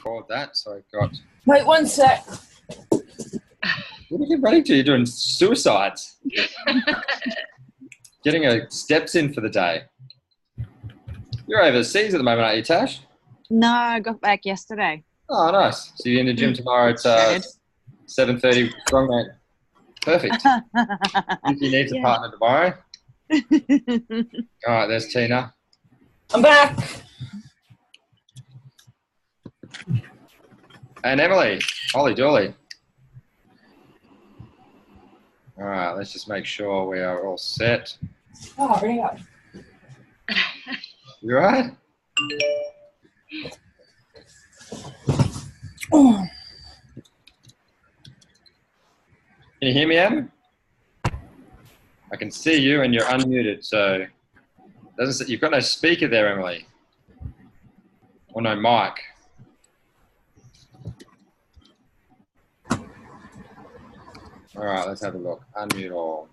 record that. So I've got. Wait 1 sec. What are you running to? You're doing suicides. Getting a steps in for the day. You're overseas at the moment, aren't you, Tash? No, I got back yesterday. Oh, nice. So you're in the gym tomorrow at 7:30. Strong, mate. Perfect. If you need a partner tomorrow. All right, there's Tina. I'm back. And Emily. Holy dooly. All right, let's just make sure we are all set. Oh, bring it up. You all right? Oh. Can you hear me, Em? I can see you and you're unmuted, so doesn't you've got no speaker there, Emily. Or no mic. All right, let's have a look. Unmute all.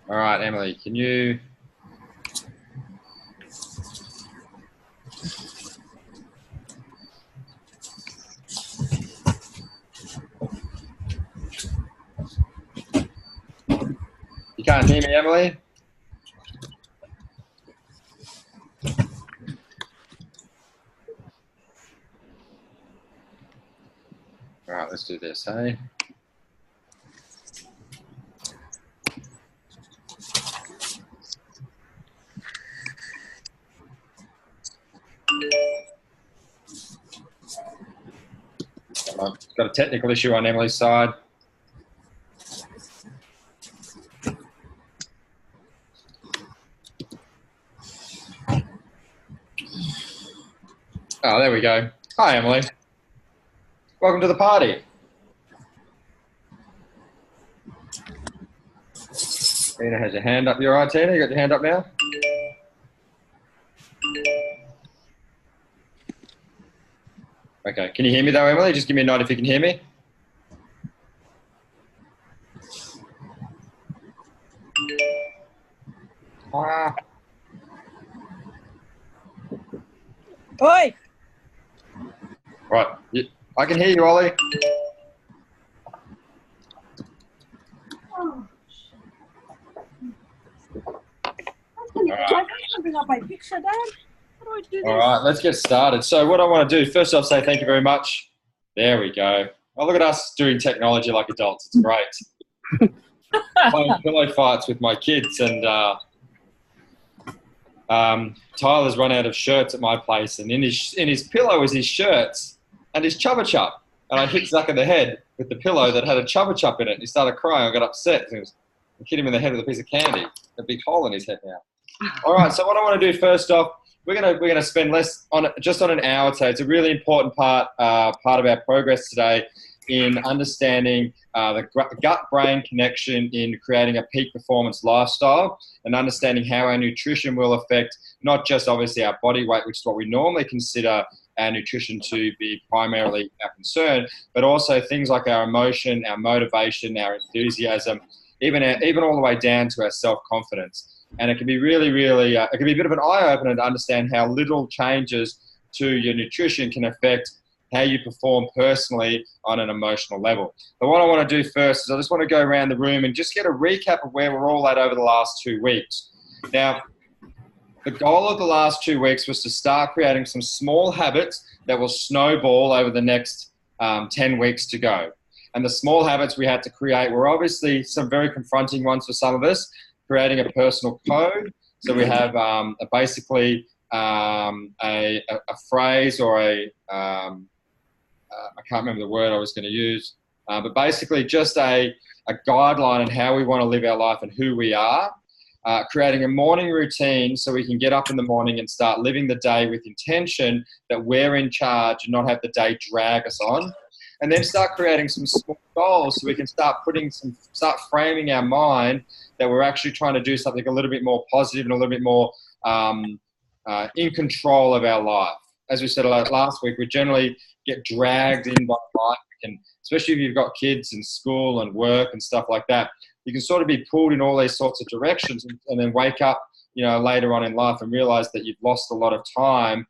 All right, Emily, can you... You can't hear me, Emily? All right, let's do this, hey? I've got a technical issue on Emily's side. Oh, there we go. Hi, Emily. Welcome to the party. Tina has your hand up. You all right, Tina? You got your hand up now? Okay. Can you hear me though, Emily? Just give me a nod if you can hear me. Ah. Oi! Right. I can hear you, Ollie. Oh. I can't bring up my picture, Dad. How do I do this? All right, let's get started. So what I want to do, first off, say thank you very much. There we go. Oh, look at us doing technology like adults. It's great. Playing pillow fights with my kids, and Tyler's run out of shirts at my place, and in his pillow is his shirts and his Chubba Chup. And I hit Zach in the head with the pillow that had a Chubba Chup in it. And he started crying. I got upset. I hit him in the head with a piece of candy. A big hole in his head now. All right. So what I want to do first off, we're gonna spend just on an hour today. It's a really important part of our progress today in understanding the gut-brain connection in creating a peak performance lifestyle, and understanding how our nutrition will affect not just obviously our body weight, which is what we normally consider our nutrition to be primarily our concern, but also things like our emotion, our motivation, our enthusiasm, even all the way down to our self-confidence. And it can be really, really, it can be a bit of an eye-opener to understand how little changes to your nutrition can affect how you perform personally on an emotional level. But what I want to do first is I just want to go around the room and just get a recap of where we're all at over the last 2 weeks. Now, the goal of the last 2 weeks was to start creating some small habits that will snowball over the next 10 weeks to go. And the small habits we had to create were obviously some very confronting ones for some of us, creating a personal code. So we have basically a phrase or I can't remember the word I was going to use, but basically just a guideline on how we want to live our life and who we are. Creating a morning routine so we can get up in the morning and start living the day with intention that we're in charge and not have the day drag us on. And then start creating some small goals so we can start framing our mind that we're actually trying to do something a little bit more positive and a little bit more in control of our life. As we said last week, we generally get dragged in by life, and especially if you've got kids in school and work and stuff like that, you can sort of be pulled in all these sorts of directions and then wake up, later on in life and realize that you've lost a lot of time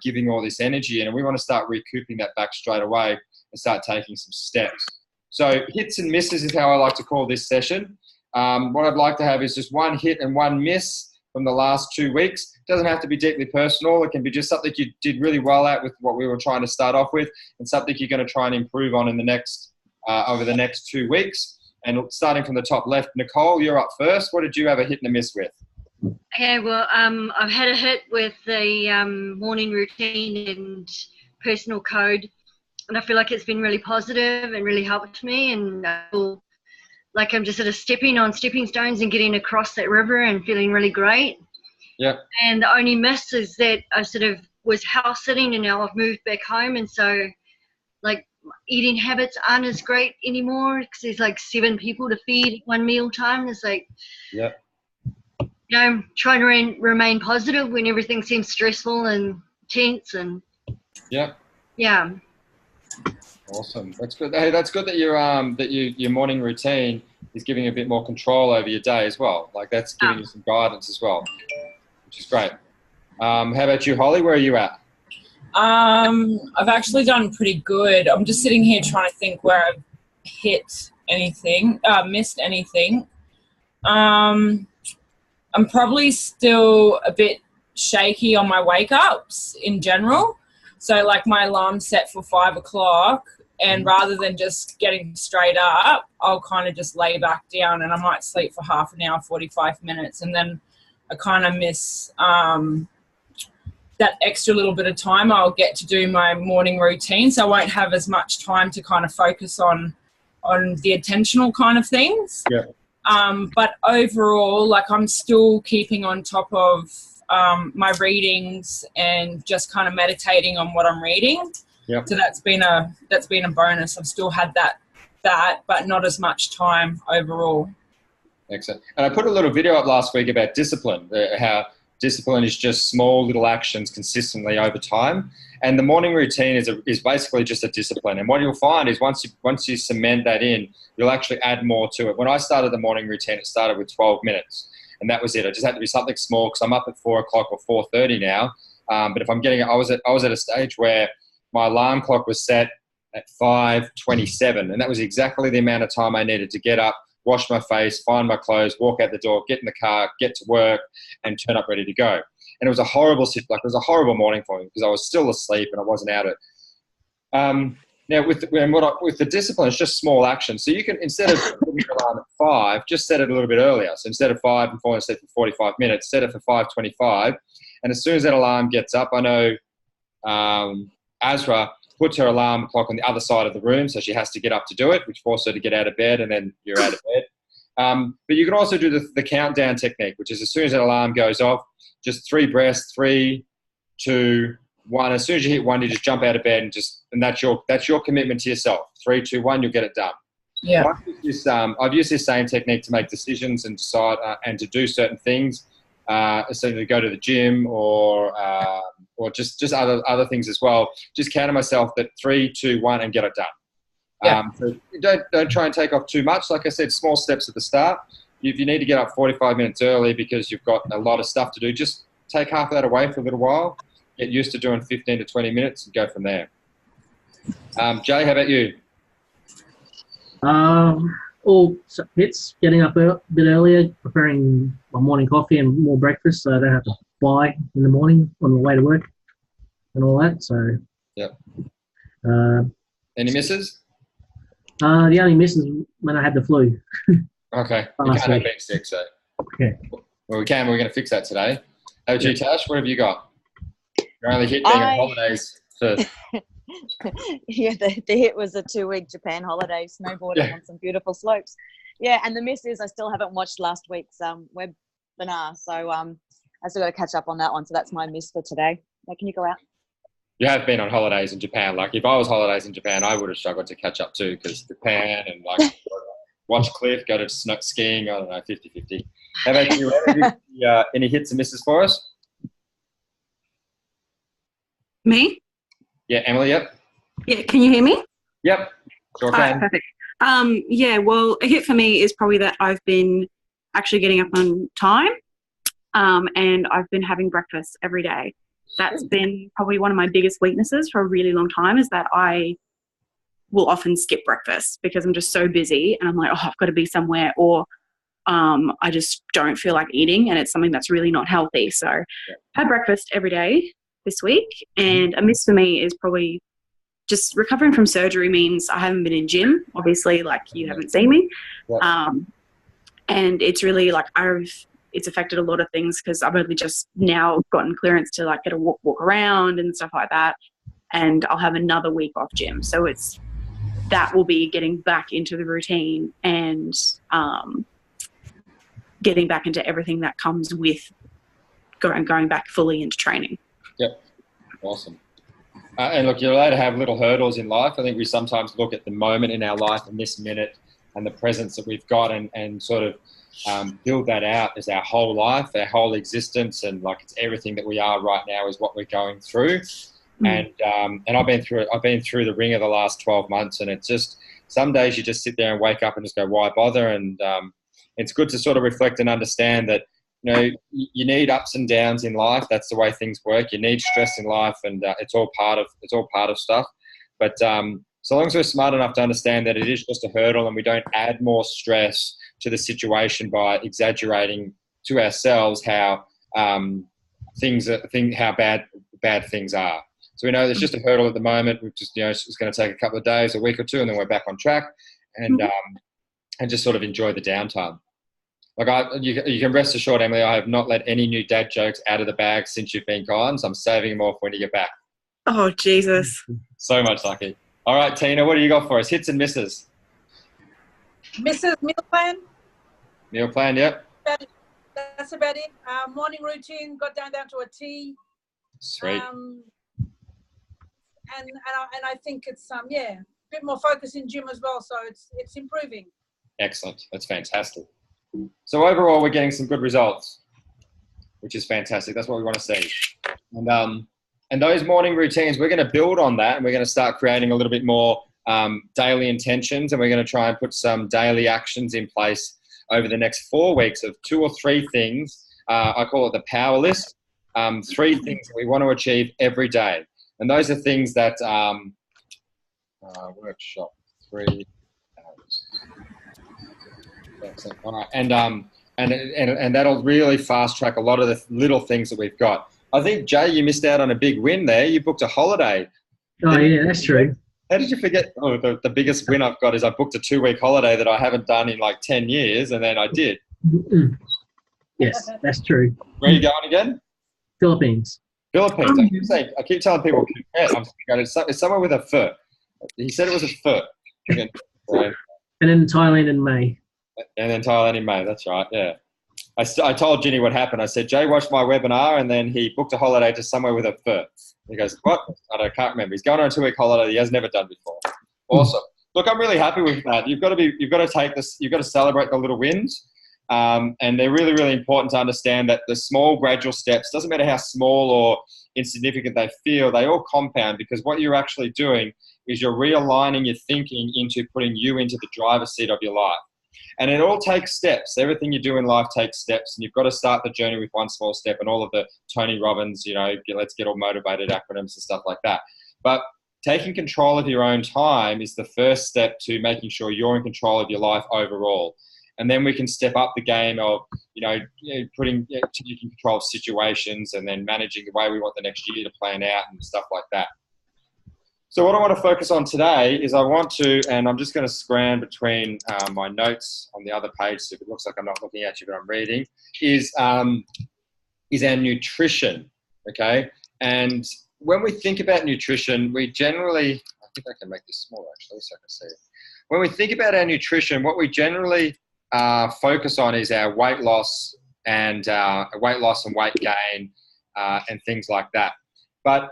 giving all this energy in, and we want to start recouping that back straight away and start taking some steps. So hits and misses is how I like to call this session. What I'd like to have is just one hit and one miss from the last 2 weeks. It doesn't have to be deeply personal. It can be just something you did really well at with what we were trying to start off with, and something you're going to try and improve on in the next over the next 2 weeks. And starting from the top left, Nicole, you're up first. What did you have a hit and a miss with? Okay, well, I've had a hit with the morning routine and personal code, and I feel like it's been really positive and really helped me, and I feel like I'm just sort of stepping on stepping stones and getting across that river and feeling really great. Yeah. And the only miss is that I sort of was house sitting, and now I've moved back home, and so like eating habits aren't as great anymore because there's like 7 people to feed at one meal time. It's like, yeah, you know, trying to remain positive when everything seems stressful and tense, and yeah. Awesome. That's good. Hey, that's good that your morning routine is giving you a bit more control over your day as well. Like that's giving you some guidance as well, which is great. How about you, Holly? Where are you at? I've actually done pretty good. I'm just sitting here trying to think where I've missed anything. I'm probably still a bit shaky on my wake ups in general. So like my alarm's set for 5 o'clock, and rather than just getting straight up, I'll kind of just lay back down and I might sleep for half an hour, 45 minutes. And then I kind of miss, that extra little bit of time I'll get to do my morning routine. So I won't have as much time to kind of focus on the attentional kind of things. Yeah. But overall, like I'm still keeping on top of my readings and just kind of meditating on what I'm reading. Yep. So that's been a bonus. I've still had that, but not as much time overall. Excellent. And I put a little video up last week about discipline, how discipline is just small little actions consistently over time. And the morning routine is basically just a discipline. And what you'll find is once you cement that in, you'll actually add more to it. When I started the morning routine, it started with 12 minutes. And that was it. It just had to be something small because I'm up at 4 o'clock or 4:30 now. But if I'm getting, I was at a stage where my alarm clock was set at 5:27, and that was exactly the amount of time I needed to get up, wash my face, find my clothes, walk out the door, get in the car, get to work, and turn up ready to go. And it was a horrible morning for me because I was still asleep and I wasn't out at. Now with the discipline, it's just small actions. So you can, instead of putting your alarm at 5, just set it a little bit earlier. So instead of 5 and falling asleep for 45 minutes, set it for 5:25. And as soon as that alarm gets up, I know Azra puts her alarm clock on the other side of the room, so she has to get up to do it, which forces her to get out of bed, and then you're out of bed. But you can also do the countdown technique, which is as soon as that alarm goes off, just 3 breaths, 3, 2, 1. As soon as you hit 1, you just jump out of bed and that's your commitment to yourself. 3, 2, 1, you'll get it done. Yeah. I've used this same technique to make decisions and decide and to do certain things, so to go to the gym or just other things as well. Just counter myself that 3, 2, 1 and get it done. Yeah. So don't try and take off too much. Like I said, small steps at the start. If you need to get up 45 minutes early because you've got a lot of stuff to do, just take half of that away for a little while. Get used to doing 15 to 20 minutes and go from there. Jay, how about you? All hits, getting up a bit earlier, preparing my morning coffee and more breakfast so I don't have to buy in the morning on the way to work and all that. So, yeah. Any misses? The only miss is when I had the flu. Okay. You can't have being sick, so. Okay. Well, we can. We're going to fix that today. How about you, Tash? What have you got? You're only hit being on holidays for... Yeah, the hit was a 2-week Japan holiday, snowboarding on some beautiful slopes. Yeah, and the miss is I still haven't watched last week's webinar, so I still got to catch up on that one. So that's my miss for today. Can you go out? You have been on holidays in Japan. Like if I was holidays in Japan, I would have struggled to catch up too because Japan and like watch Cliff, go to skiing. I don't know, 50-50. How about you? Any hits and misses for us? Me? Yeah, Emily, yep. Yeah, can you hear me? Yep, sure can. Perfect. Yeah, well, a hit for me is probably that I've been actually getting up on time and I've been having breakfast every day. That's been probably one of my biggest weaknesses for a really long time, is that I will often skip breakfast because I'm just so busy and I'm like, oh, I've got to be somewhere, or I just don't feel like eating, and it's something that's really not healthy. So I had breakfast every day this week, and a miss for me is probably just recovering from surgery means I haven't been in gym, obviously, like you haven't seen me. And it's really like it's affected a lot of things because I've only just now gotten clearance to like get a walk around and stuff like that. And I'll have another week off gym. So that will be getting back into the routine and getting back into everything that comes with going back fully into training. Yep. Awesome. And look, you're allowed to have little hurdles in life. I think we sometimes look at the moment in our life and this minute and the presence that we've got and sort of build that out as our whole life, our whole existence, and like it's everything that we are right now is what we're going through. And I've been through the ringer the last 12 months, and it's just some days you just sit there and wake up and just go, why bother? And it's good to sort of reflect and understand that, you know, you need ups and downs in life. That's the way things work. You need stress in life, and it's all part of stuff. But so long as we're smart enough to understand that it is just a hurdle, and we don't add more stress to the situation by exaggerating to ourselves how how bad things are. So we know there's just a hurdle at the moment. We've just, it's going to take a couple of days, a week or two, and then we're back on track, and just sort of enjoy the downtime. Like you can rest assured, Emily, I have not let any new dad jokes out of the bag since you've been gone. So I'm saving them all for when you get back. Oh, Jesus. So much lucky. All right, Tina, what do you got for us? Hits and misses. Mrs. Meal plan. Meal plan, yep. That's about it. Morning routine got down to a T. Sweet. And I think it's a bit more focus in gym as well. So it's improving. Excellent. That's fantastic. So overall, we're getting some good results, which is fantastic. That's what we want to see. And those morning routines, we're going to build on that, and we're going to start creating a little bit more daily intentions, and we're going to try and put some daily actions in place over the next 4 weeks of 2 or 3 things. I call it the power list. 3 things that we want to achieve every day. And those are things that workshop 3 hours. Excellent. All right. And that'll really fast track a lot of the little things that we've got. I think, Jay, you missed out on a big win there. You booked a holiday. Oh, yeah, that's true. How did you forget? Oh, the biggest win I've got is I booked a 2-week holiday that I haven't done in like 10 years, and then I did. Yes, that's true. Where are you going again? Philippines. Philippines. I keep telling people, it's somewhere with a foot. He said it was a foot. And then Thailand in May. And then Thailand in May. That's right. Yeah. I told Ginny what happened. I said, Jay watched my webinar, and then he booked a holiday to somewhere with a foot. He goes, what? I can't remember. He's going on a 2-week holiday he has never done before. Awesome. Look, I'm really happy with that. You've got to take this. You've got to celebrate the little wins. And they're really, really important to understand that the small gradual steps, doesn't matter how small or insignificant they feel, they all compound, because what you're actually doing is you're realigning your thinking into putting you into the driver's seat of your life. And it all takes steps. Everything you do in life takes steps, and you've got to start the journey with one small step, and all of the Tony Robbins, let's get all motivated acronyms and stuff like that. But taking control of your own time is the first step to making sure you're in control of your life overall. And then we can step up the game of, taking control of situations, and then managing the way we want the next year to plan out and stuff like that. So what I want to focus on today is and I'm just going to scan between my notes on the other page, so if it looks like I'm not looking at you, but I'm reading, is our nutrition, okay? And when we think about nutrition, we generally, I think I can make this smaller actually so I can see it. When we think about our nutrition, what we generally focus on is our weight loss and weight gain and things like that. But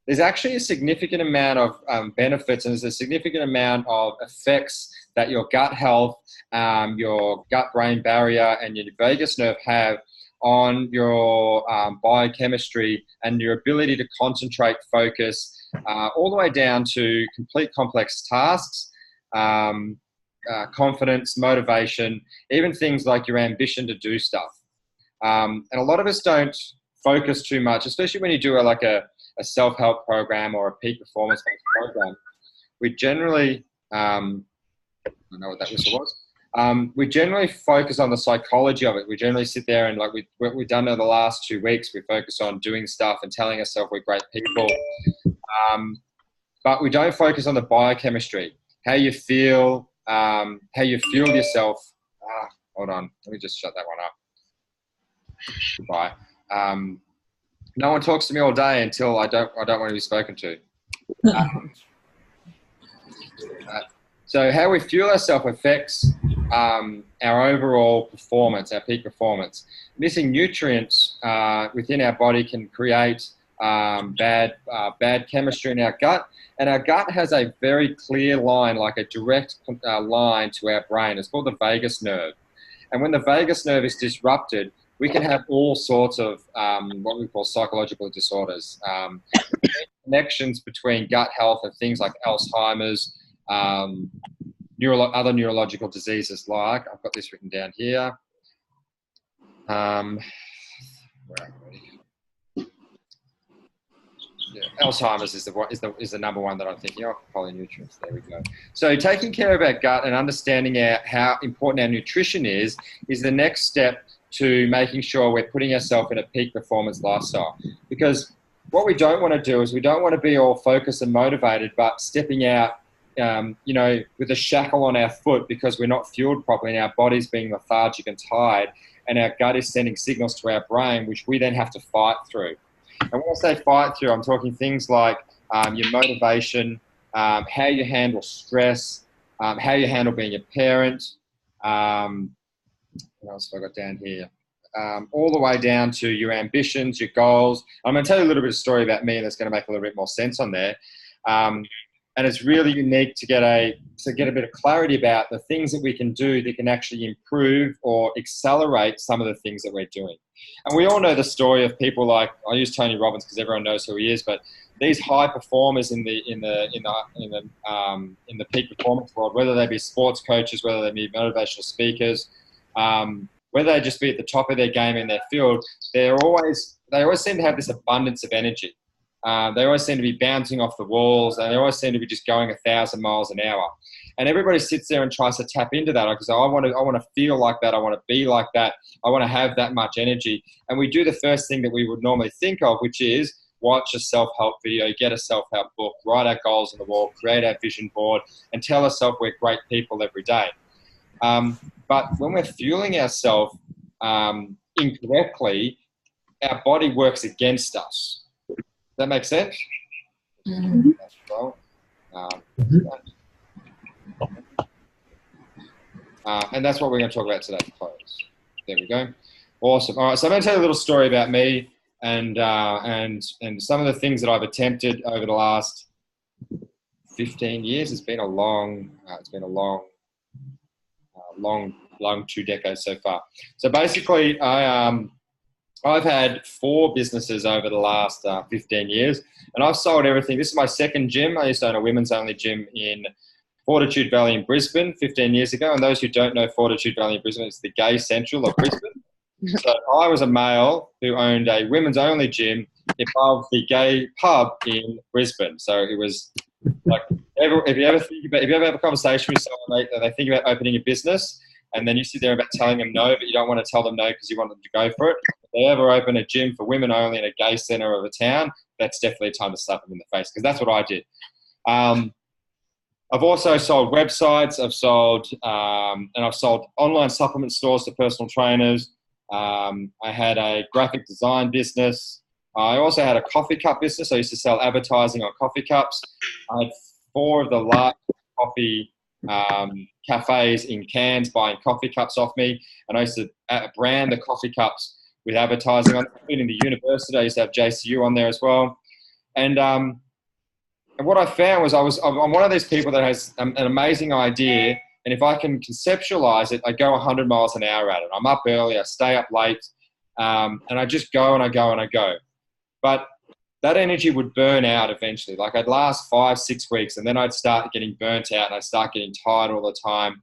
there's actually a significant amount of benefits, and there's a significant amount of effects that your gut health, your gut-brain barrier, and your vagus nerve have on your biochemistry and your ability to concentrate, focus, all the way down to complete complex tasks, confidence, motivation, even things like your ambition to do stuff. And a lot of us don't focus too much, especially when you do a self-help program or a peak performance-based program. We generally, I don't know what that whistle was. We generally focus on the psychology of it. We generally sit there and like we've done in the last 2 weeks, we focus on doing stuff and telling ourselves we're great people. But we don't focus on the biochemistry, how you feel yourself. Hold on, let me just shut that one up. Goodbye. No one talks to me all day until I don't want to be spoken to. So how we fuel ourselves affects our overall performance, our peak performance. Missing nutrients within our body can create bad chemistry in our gut, and our gut has a very clear line, like a direct line to our brain. It's called the vagus nerve, and when the vagus nerve is disrupted, we can have all sorts of what we call psychological disorders. Connections between gut health and things like Alzheimer's, other neurological diseases like, I've got this written down here. Where are we? Yeah, Alzheimer's is the number one that I'm thinking of. Polynutrients. There we go. So taking care of our gut and understanding how important our nutrition is the next step to making sure we're putting ourselves in a peak performance lifestyle. Because what we don't want to do is we don't want to be all focused and motivated, but stepping out, with a shackle on our foot because we're not fueled properly and our body's being lethargic and tired, and our gut is sending signals to our brain, which we then have to fight through. And when I say fight through, I'm talking things like your motivation, how you handle stress, how you handle being a parent. What else have I got down here? All the way down to your ambitions, your goals. I'm going to tell you a little bit of a story about me, and that's going to make a little bit more sense on there. And it's really unique to get a bit of clarity about the things that we can do that can actually improve or accelerate some of the things that we're doing. And we all know the story of people like, I use Tony Robbins because everyone knows who he is, but these high performers in the peak performance world, whether they be sports coaches, whether they be motivational speakers, whether they just be at the top of their game in their field, they always seem to have this abundance of energy. They always seem to be bouncing off the walls, and they always seem to be just going 1,000 miles an hour. And everybody sits there and tries to tap into that because I want to feel like that. I want to be like that. I want to have that much energy. And we do the first thing that we would normally think of, which is watch a self-help video, get a self-help book, write our goals on the wall, create our vision board, and tell ourselves we're great people every day. But when we're fueling ourselves incorrectly, our body works against us. Does that make sense? Mm-hmm. Well, and that's what we're going to talk about today to close. There we go. Awesome. All right, so I'm going to tell you a little story about me and some of the things that I've attempted over the last 15 years. It's been a long 2 decades so far. So basically, I've had 4 businesses over the last 15 years, and I've sold everything. This is my second gym. I used to own a women's only gym in Fortitude Valley in Brisbane 15 years ago. And those who don't know Fortitude Valley in Brisbane, it's the gay central of Brisbane. So I was a male who owned a women's only gym above the gay pub in Brisbane. So it was like, if you ever have a conversation with someone, they think about opening a business, and then you sit there about telling them no, but you don't want to tell them no because you want them to go for it. If they ever open a gym for women only in a gay centre of a town, that's definitely a time to slap them in the face, because that's what I did. I've also sold websites. I've sold online supplement stores to personal trainers. I had a graphic design business. I also had a coffee cup business. I used to sell advertising on coffee cups. I had 4 of the large coffee cafes in Cairns buying coffee cups off me, and I used to brand the coffee cups with advertising on it. In the university, I used to have JCU on there as well. And what I found was I'm one of these people that has an amazing idea, and if I can conceptualize it, I go 100 miles an hour at it. I'm up early, I stay up late, and I just go and I go and I go. But that energy would burn out eventually. Like I'd last 5-6 weeks, and then I'd start getting burnt out, and I'd start getting tired all the time.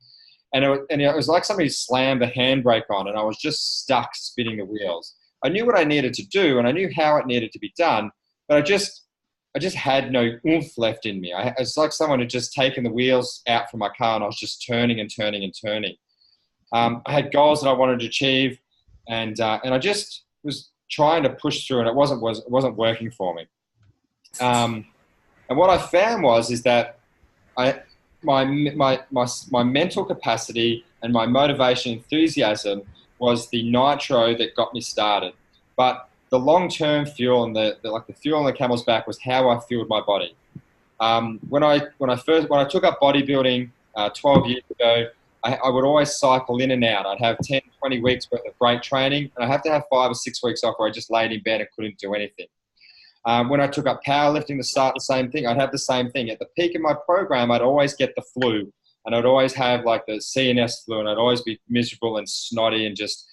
And it was like somebody slammed the handbrake on, and I was just stuck spinning the wheels. I knew what I needed to do and I knew how it needed to be done, but I just had no oomph left in me. It's like someone had just taken the wheels out from my car and I was just turning and turning and turning. I had goals that I wanted to achieve, and I just was trying to push through, and it wasn't working for me. And what I found is that my mental capacity and my motivation, enthusiasm was the nitro that got me started. But the long-term fuel and the fuel on the camel's back was how I fueled my body. When I took up bodybuilding 12 years ago, I would always cycle in and out. I'd have 10, 20 weeks worth of great training, and I'd have to have 5 or 6 weeks off where I just laid in bed and couldn't do anything. When I took up powerlifting to start, the same thing. I'd have the same thing. At the peak of my program, I'd always get the flu, and I'd always have like the CNS flu, and I'd always be miserable and snotty and just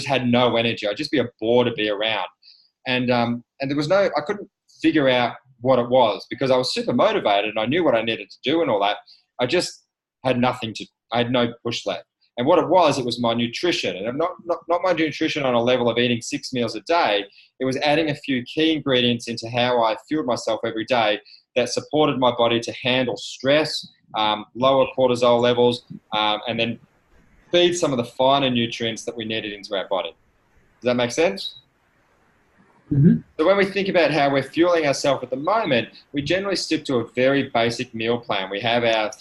had no energy. I'd just be a bore to be around. And there was I couldn't figure out what it was because I was super motivated and I knew what I needed to do and all that. I just had I had no push left. And what it was my nutrition. And not my nutrition on a level of eating 6 meals a day. It was adding a few key ingredients into how I fueled myself every day that supported my body to handle stress, lower cortisol levels, and then feed some of the finer nutrients that we needed into our body. Does that make sense? Mm-hmm. So when we think about how we're fueling ourselves at the moment, we generally stick to a very basic meal plan. We have our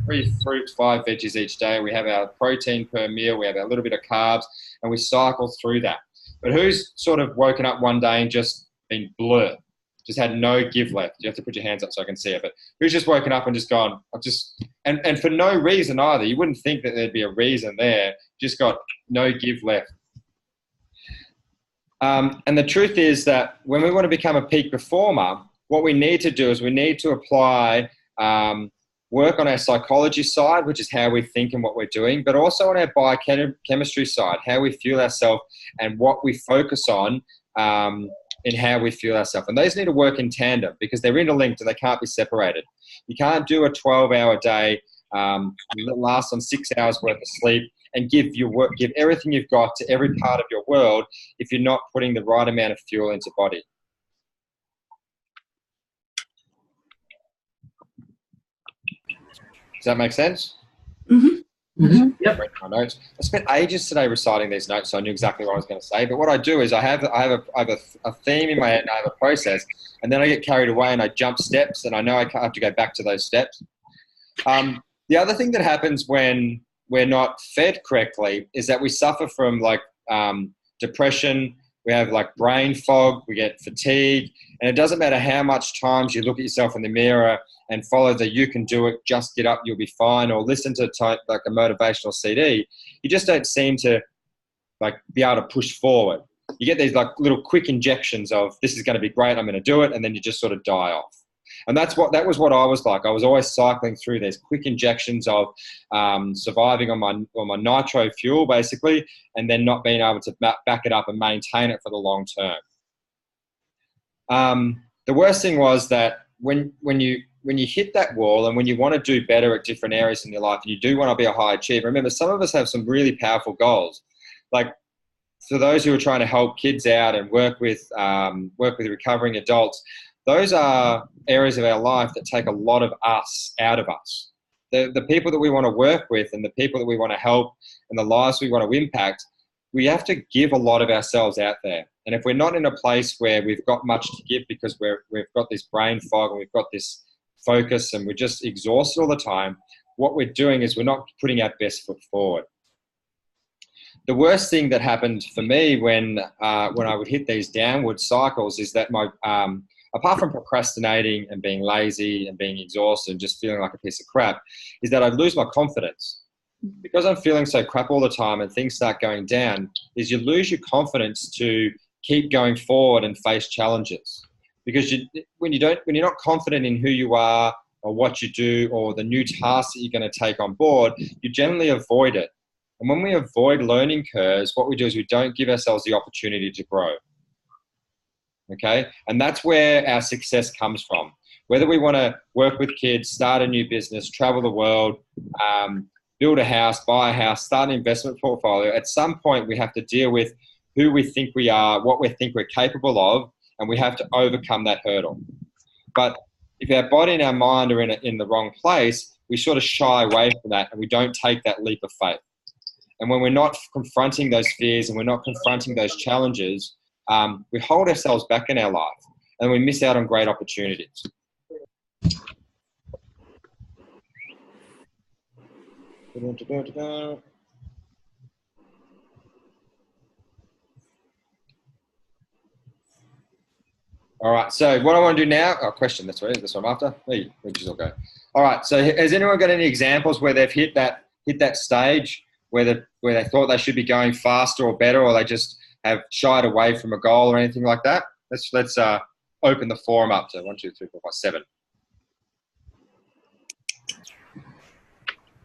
3 fruits, 5 veggies each day. We have our protein per meal. We have our little bit of carbs, and we cycle through that. But who's sort of woken up one day and just been blur, just had no give left? You have to put your hands up so I can see it. But who's just woken up and just gone, and for no reason either. You wouldn't think that there'd be a reason there. Just got no give left. And the truth is that when we want to become a peak performer, what we need to do is we need to apply work on our psychology side, which is how we think and what we're doing, but also on our biochemistry side, how we fuel ourselves and what we focus on in how we fuel ourselves. And those need to work in tandem because they're interlinked and they can't be separated. You can't do a 12-hour day, last on 6 hours worth of sleep, and give everything you've got to every part of your world if you're not putting the right amount of fuel into body. Does that make sense? Mm-hmm. Mm-hmm. Yep. My notes. I spent ages today reciting these notes, so I knew exactly what I was going to say. But what I do is I have a theme in my head and I have a process, and then I get carried away and I jump steps, and I know I have to go back to those steps. The other thing that happens when we're not fed correctly is that we suffer from depression. We have like brain fog, we get fatigue, and it doesn't matter how much times you look at yourself in the mirror and follow the "you can do it, just get up, you'll be fine," or listen to like a motivational CD. You just don't seem to be able to push forward. You get these little quick injections of "this is going to be great, I'm going to do it," and then you just sort of die off. And that was what I was like. I was always cycling through these quick injections of surviving on my nitro fuel, basically, and then not being able to back it up and maintain it for the long term. The worst thing was that when you hit that wall and when you want to do better at different areas in your life and you do want to be a high achiever, remember, some of us have some really powerful goals. Like for those who are trying to help kids out and work with recovering adults, those are areas of our life that take a lot of us out of us. The people that we want to work with and the people that we want to help and the lives we want to impact, we have to give a lot of ourselves out there. And if we're not in a place where we've got much to give because we've got this brain fog and we've got this focus and we're just exhausted all the time, what we're doing is we're not putting our best foot forward. The worst thing that happened for me when I would hit these downward cycles is that apart from procrastinating and being lazy and being exhausted and just feeling like a piece of crap, is that I'd lose my confidence. Because I'm feeling so crap all the time and things start going down, is you lose your confidence to keep going forward and face challenges. Because when you're not confident in who you are or what you do or the new tasks that you're going to take on board, you generally avoid it. And when we avoid learning curves, what we do is we don't give ourselves the opportunity to grow. Okay? And that's where our success comes from. Whether we want to work with kids, start a new business, travel the world, build a house, buy a house, start an investment portfolio, at some point we have to deal with who we think we are, what we think we're capable of, and we have to overcome that hurdle. But if our body and our mind are in the wrong place, we sort of shy away from that and we don't take that leap of faith. And when we're not confronting those fears and we're not confronting those challenges, we hold ourselves back in our life and we miss out on great opportunities. All right, so what I want to do now, question, that's right, this one after. Hey, where'd you all go? All right, so has anyone got any examples where they've hit that stage where they thought they should be going faster or better, or they just have shied away from a goal or anything like that? Let's open the forum up to 1, 2, 3, 4, 5, 7.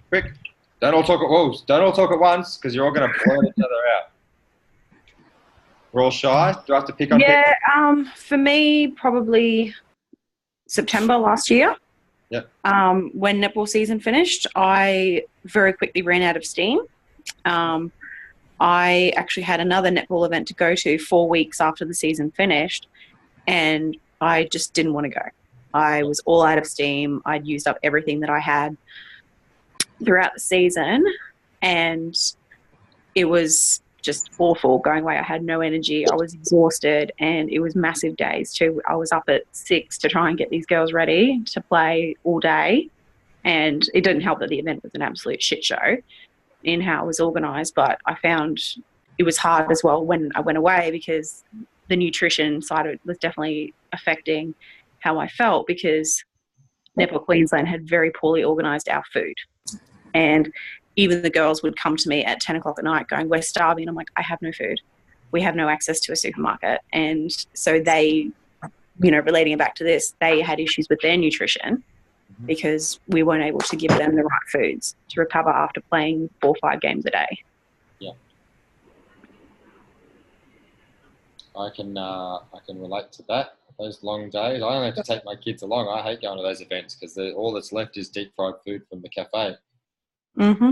Quick, don't all talk at once because you're all going to blow each other out. We're all shy. Do I have to pick on people? For me, probably September last year. Yep. When netball season finished, I very quickly ran out of steam. I actually had another netball event to go to 4 weeks after the season finished, and I just didn't want to go. I was all out of steam. I'd used up everything that I had throughout the season, and it was just awful going away. I had no energy. I was exhausted, and it was massive days too. I was up at 6 to try and get these girls ready to play all day, and it didn't help that the event was an absolute shit show in how it was organised, but I found it was hard as well when I went away because the nutrition side of it was definitely affecting how I felt, because Netball Queensland had very poorly organised our food. And even the girls would come to me at 10 o'clock at night going, we're starving. I'm like, I have no food. We have no access to a supermarket. And so they, relating it back to this, they had issues with their nutrition because we weren't able to give them the right foods to recover after playing 4 or 5 games a day. Yeah. I can relate to that. Those long days. I only have to take my kids along. I hate going to those events because all that's left is deep fried food from the cafe. Mm-hmm.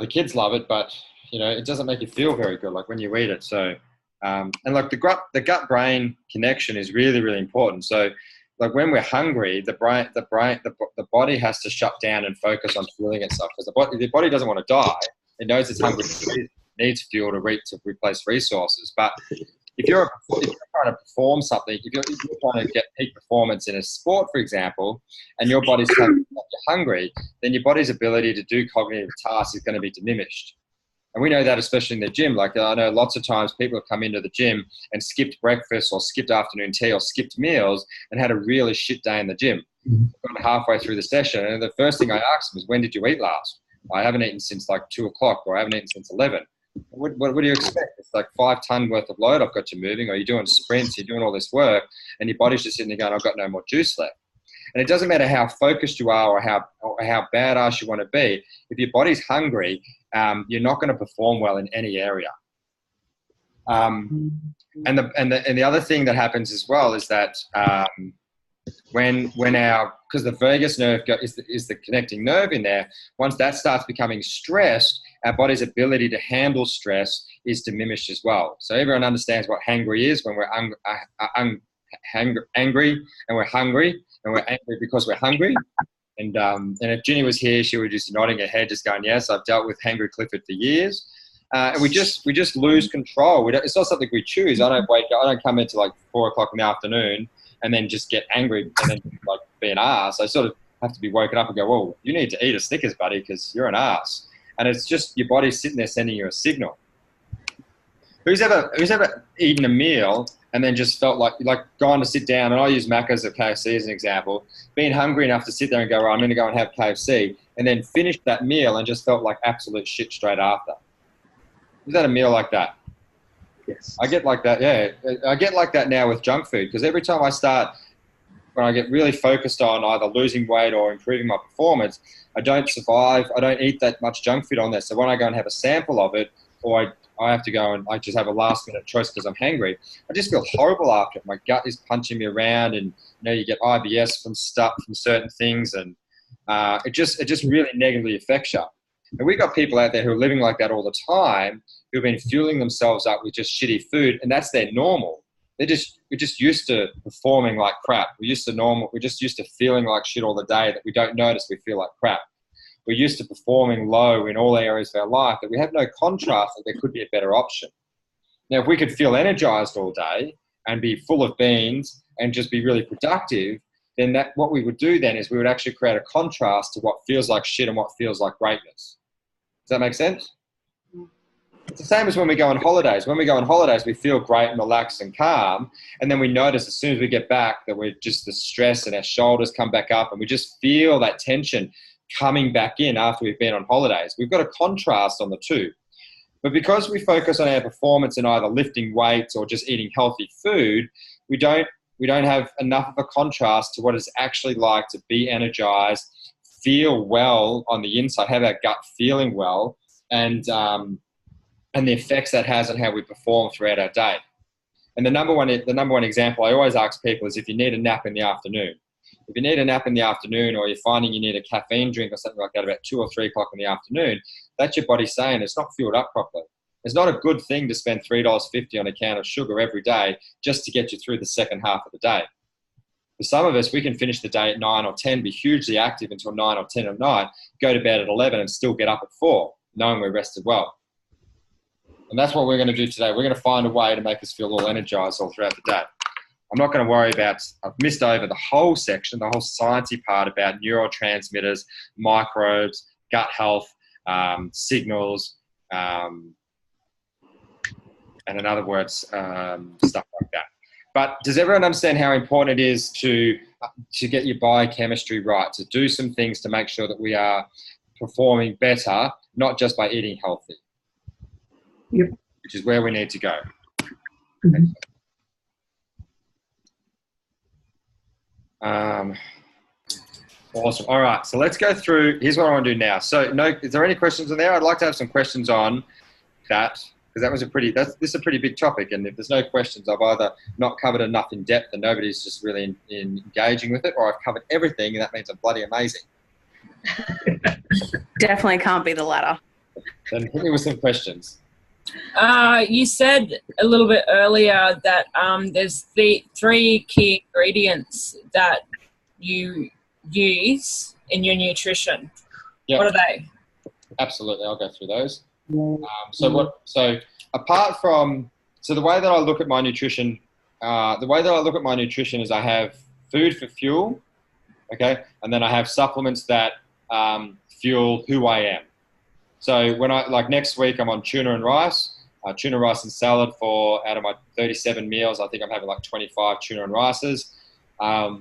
The kids love it, but it doesn't make you feel very good, like when you eat it. So, and like the gut-brain connection is really, really important. So, like when we're hungry, the body has to shut down and focus on fueling itself because the body doesn't want to die. It knows it's hungry, it needs fuel to replace resources. But if you're trying to perform something, if you're trying to get peak performance in a sport, for example, and your body's telling you you're hungry, then your body's ability to do cognitive tasks is going to be diminished. And we know that especially in the gym. Like I know lots of times people have come into the gym and skipped breakfast or skipped afternoon tea or skipped meals and had a really shit day in the gym. Got halfway through the session, and the first thing I asked them was, when did you eat last? I haven't eaten since like 2 o'clock, or I haven't eaten since 11. What do you expect? It's like 5 ton worth of load I've got you moving, or you're doing sprints, you're doing all this work, and your body's just sitting there going, I've got no more juice left. And it doesn't matter how focused you are or how badass you want to be. If your body's hungry, you're not going to perform well in any area. And the other thing that happens as well is that because the vagus nerve is the connecting nerve in there, once that starts becoming stressed, our body's ability to handle stress is diminished as well. So everyone understands what hangry is when we're angry and we're hungry, and we're angry because we're hungry. And if Ginny was here, she would just nodding her head, just going, yes, I've dealt with Hangry Clifford for years. And we just lose control. It's not something we choose. I don't come into like 4 o'clock in the afternoon and then just get angry and then like be an ass. I sort of have to be woken up and go, well, you need to eat a Snickers, buddy, because you're an ass. And it's just your body's sitting there sending you a signal. Who's ever eaten a meal and then just felt like gone to sit down, and I use Macca's or KFC as an example, being hungry enough to sit there and go, well, I'm going to go and have KFC, and then finished that meal and just felt like absolute shit straight after? Is that a meal like that? Yes. I get like that, yeah. I get like that now with junk food, because every time when I get really focused on either losing weight or improving my performance, I don't survive. I don't eat that much junk food on there. So when I go and have a sample of it, or I have to go and I just have a last minute choice because I'm hungry, I just feel horrible after it. My gut is punching me around, and you get IBS from certain things, and it just really negatively affects you. And we got people out there who are living like that all the time, who've been fueling themselves up with just shitty food, and that's their normal. We're just used to performing like crap. We're just used to feeling like shit all the day that we don't notice we feel like crap. We're used to performing low in all areas of our life, that we have no contrast that there could be a better option. Now, if we could feel energized all day and be full of beans and just be really productive, then what we would do then is we would actually create a contrast to what feels like shit and what feels like greatness. Does that make sense? It's the same as when we go on holidays. When we go on holidays, we feel great and relaxed and calm. And then we notice as soon as we get back that we're just the stress and our shoulders come back up and we just feel that tension coming back in after we've been on holidays. We've got a contrast on the two. But because we focus on our performance in either lifting weights or just eating healthy food, we don't have enough of a contrast to what it's actually like to be energized, feel well on the inside, have our gut feeling well, and the effects that has on how we perform throughout our day. And the number one example I always ask people is if you need a nap in the afternoon. If you need a nap in the afternoon, or you're finding you need a caffeine drink or something like that about 2 or 3 o'clock in the afternoon, that's your body saying it's not fueled up properly. It's not a good thing to spend $3.50 on a can of sugar every day just to get you through the second half of the day. For some of us, we can finish the day at 9 or 10, be hugely active until 9 or 10 at night, go to bed at 11 and still get up at 4, knowing we're rested well. And that's what we're going to do today. We're going to find a way to make us feel all energized all throughout the day. I'm not going to worry about, I've missed over the whole section, the whole sciencey part about neurotransmitters, microbes, gut health, signals, and in other words, stuff like that. But does everyone understand how important it is to get your biochemistry right, to do some things to make sure that we are performing better, not just by eating healthy? Yep. Which is where we need to go. Mm-hmm. Awesome. All right, so let's go through. Here's what I want to do now. So, is there any questions on there? I'd like to have some questions on that, because this is a pretty big topic, and if there's no questions, I've either not covered enough in depth and nobody's just really engaging with it, or I've covered everything, and that means I'm bloody amazing. Definitely can't be the latter. Then hit me with some questions. You said a little bit earlier that there's the 3 key ingredients that you use in your nutrition. Yep. What are they? Absolutely, I'll go through those. So apart from, the way that I look at my nutrition, is I have food for fuel, okay, and then I have supplements that fuel who I am. So when next week I'm on tuna rice and salad out of my 37 meals. I think I'm having like 25 tuna and rices. I've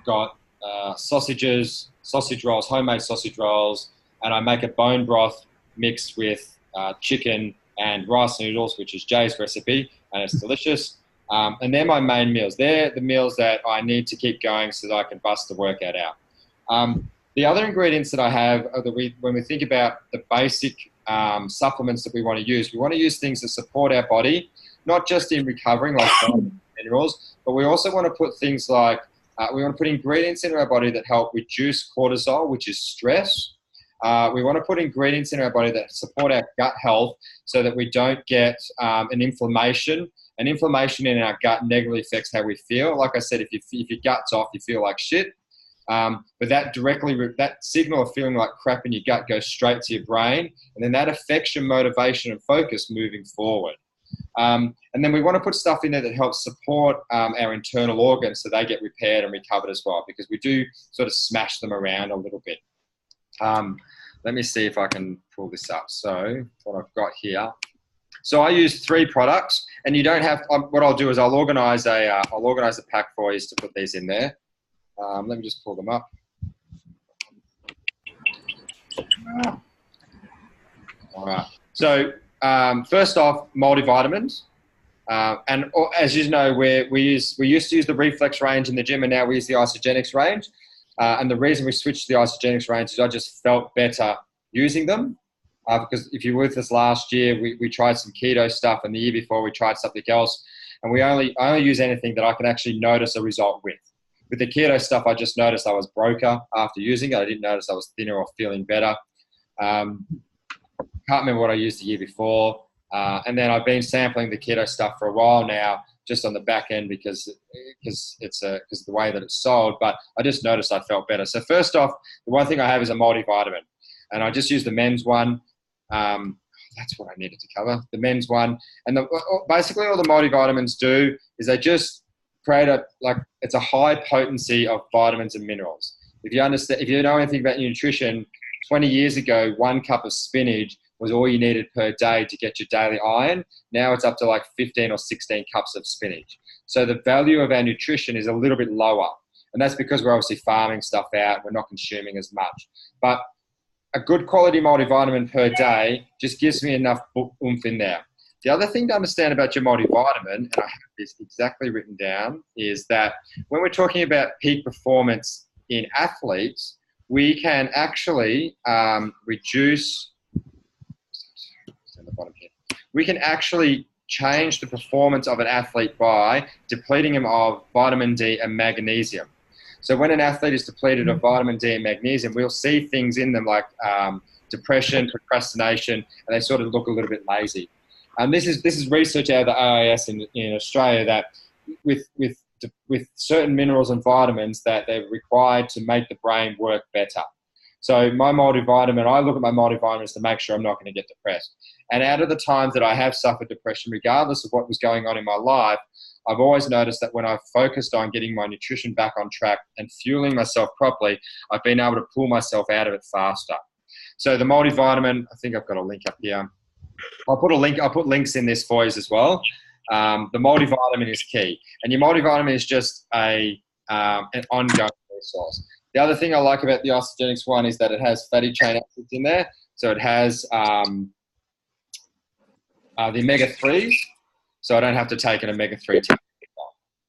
got sausages, sausage rolls, homemade sausage rolls, and I make a bone broth mixed with chicken and rice noodles, which is Jay's recipe, and it's delicious. And they're my main meals. They're the meals that I need to keep going so that I can bust the workout out. The other ingredients that I have are when we think about the basic supplements that we want to use things that support our body, not just in recovering like minerals, but we also want to put things like, we want to put ingredients into our body that help reduce cortisol, which is stress. We want to put ingredients in our body that support our gut health so that we don't get an inflammation. An inflammation in our gut negatively affects how we feel. Like I said, if your gut's off, you feel like shit. But that signal of feeling like crap in your gut goes straight to your brain, and then that affects your motivation and focus moving forward. And then we want to put stuff in there that helps support our internal organs so they get repaired and recovered as well, because we do sort of smash them around a little bit. Let me see if I can pull this up. So what I've got here. So I use 3 products, and you don't have. What I'll do is I'll organize a pack for you to put these in there. Let me just pull them up. All right. So first off, multivitamins, and as you know, we used to use the Reflex range in the gym, and now we use the Isagenix range. And the reason we switched to the Isagenix range is I just felt better using them. Because if you were with us last year, we tried some keto stuff, and the year before we tried something else, and I only use anything that I can actually notice a result with. With the keto stuff, I just noticed I was broker after using it. I didn't notice I was thinner or feeling better. Can't remember what I used the year before. And then I've been sampling the keto stuff for a while now, just on the back end because of the way that it's sold. But I just noticed I felt better. So first off, the one thing I have is a multivitamin, and I just use the men's one. That's what I needed to cover, the men's one. And basically all the multivitamins do is they just create it's a high potency of vitamins and minerals. If you know anything about nutrition, 20 years ago, 1 cup of spinach was all you needed per day to get your daily iron. Now it's up to like 15 or 16 cups of spinach. So the value of our nutrition is a little bit lower. And that's because we're obviously farming stuff out. We're not consuming as much. But a good quality multivitamin per day just gives me enough oomph in there. The other thing to understand about your multivitamin, and I have this exactly written down, is that when we're talking about peak performance in athletes, we can actually we can actually change the performance of an athlete by depleting him of vitamin D and magnesium. So when an athlete is depleted of vitamin D and magnesium, we'll see things in them like depression, procrastination, and they sort of look a little bit lazy. And this is research out of the AIS in Australia that with certain minerals and vitamins that they're required to make the brain work better. So my multivitamin, I look at my multivitamins to make sure I'm not going to get depressed. And out of the times that I have suffered depression, regardless of what was going on in my life, I've always noticed that when I've focused on getting my nutrition back on track and fueling myself properly, I've been able to pull myself out of it faster. So the multivitamin, I think I've got a link up here. I'll put links in this for you as well. The multivitamin is key. And your multivitamin is just an ongoing resource. The other thing I like about the Isagenix one is that it has fatty chain acids in there. So it has the omega-3s, so I don't have to take an omega-3 tablet.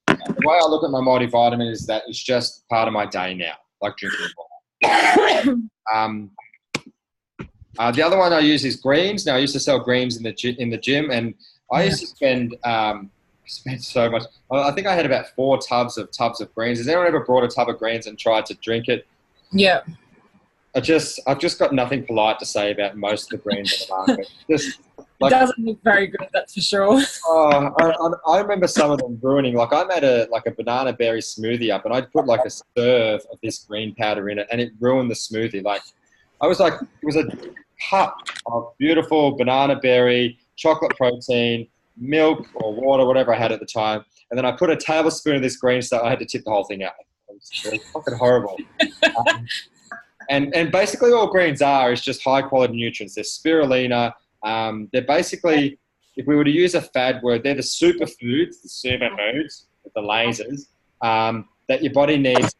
The way I look at my multivitamin is that it's just part of my day now, like drinking water. The other one I use is greens. Now I used to sell greens in the gym, and I used to spend so much. I think I had about 4 tubs of greens. Has anyone ever brought a tub of greens and tried to drink it? Yeah. I've just got nothing polite to say about most of the greens on the market. It doesn't look very good, that's for sure. I remember some of them ruining. Like I made a banana berry smoothie up, and I put like a serve of this green powder in it, and it ruined the smoothie. Like it was a cup of beautiful banana berry, chocolate protein, milk or water, whatever I had at the time, and then I put a tablespoon of this green stuff. I had to tip the whole thing out. It was really fucking horrible. And basically all greens is just high quality nutrients. They're spirulina. They're basically, if we were to use a fad word, they're the superfoods, the lasers, that your body needs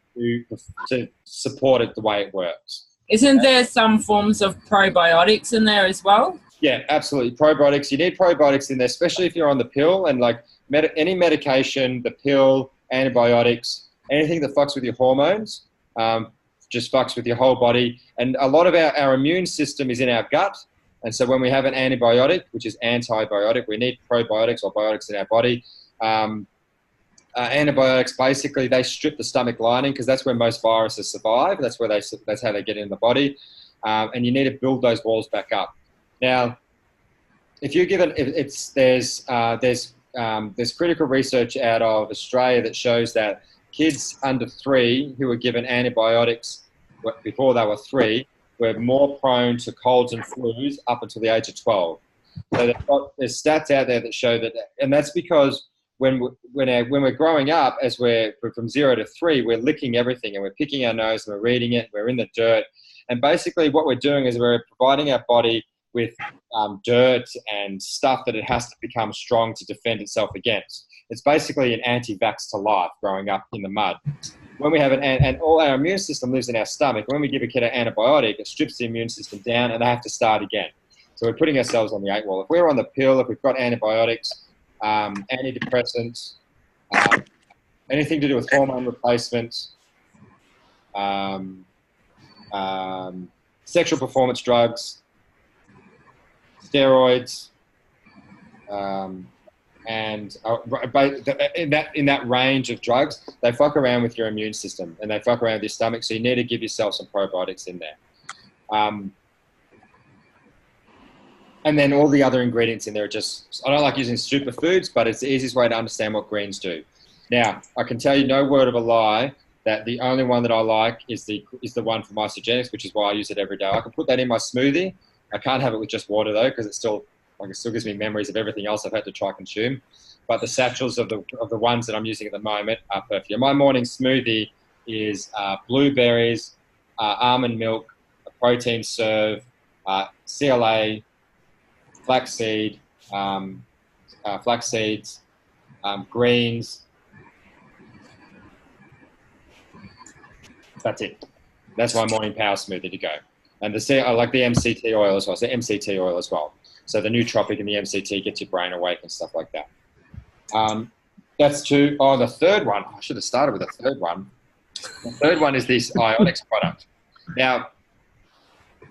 to support it the way it works. Isn't there some forms of probiotics in there as well? Yeah, absolutely. Probiotics. You need probiotics in there, especially if you're on the pill, and like any medication, the pill, antibiotics, anything that fucks with your hormones, just fucks with your whole body. And a lot of our immune system is in our gut. And so when we have an antibiotic, which is antibiotic, we need probiotics or biotics in our body. Antibiotics, basically, they strip the stomach lining because that's where most viruses survive. That's how they get in the body. And you need to build those walls back up. Now, if you're given, there's critical research out of Australia that shows that kids under 3 who were given antibiotics before they were 3 were more prone to colds and flus up until the age of 12. So there's stats out there that show that, and that's because when we're growing up, as we're from 0 to 3, we're licking everything and we're picking our nose and we're reading it, we're in the dirt. And basically what we're doing is we're providing our body with dirt and stuff that it has to become strong to defend itself against. It's basically an anti-vax to life growing up in the mud. When we have and all our immune system lives in our stomach. When we give a kid an antibiotic, it strips the immune system down and they have to start again. So we're putting ourselves on the 8 ball. If we're on the pill, if we've got antibiotics, antidepressants, anything to do with hormone replacements, sexual performance drugs, steroids, and in that range of drugs, they fuck around with your immune system and they fuck around with your stomach. So you need to give yourself some probiotics in there. And then all the other ingredients in there are just, I don't like using superfoods, but it's the easiest way to understand what greens do. Now, I can tell you no word of a lie that the only one that I like is the one from Isogenics, which is why I use it every day. I can put that in my smoothie. I can't have it with just water though, because it still gives me memories of everything else I've had to try consume. But the satchels of the ones that I'm using at the moment are perfect. My morning smoothie is blueberries, almond milk, a protein serve, CLA, flaxseed, flax seeds, greens. That's it. That's my morning power smoothie to go. And I like the MCT oil as well. So MCT oil as well. So the nootropic and the MCT gets your brain awake and stuff like that. That's two. Oh, the third one. I should have started with the third one. The third one is this Ionics product. Now,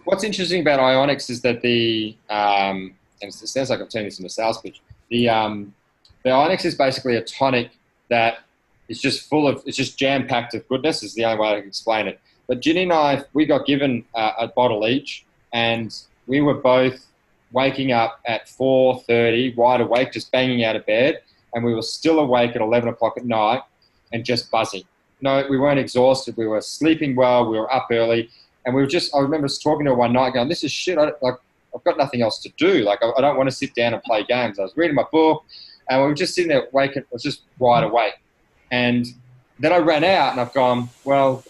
what's interesting about Ionics is that and it sounds like I'm turning this into a sales pitch. The Ionics is basically a tonic that is just it's just jam-packed with goodness is the only way I can explain it. But Ginny and I, we got given a bottle each, and we were both waking up at 4:30, wide awake, just banging out of bed, and we were still awake at 11 o'clock at night and just buzzing. No, we weren't exhausted. We were sleeping well. We were up early, and we were just, I remember talking to her one night going, this is shit. I've got nothing else to do. Like, I don't want to sit down and play games. I was reading my book, and we were just sitting there I was just wide awake. And then I ran out, and I've gone, well,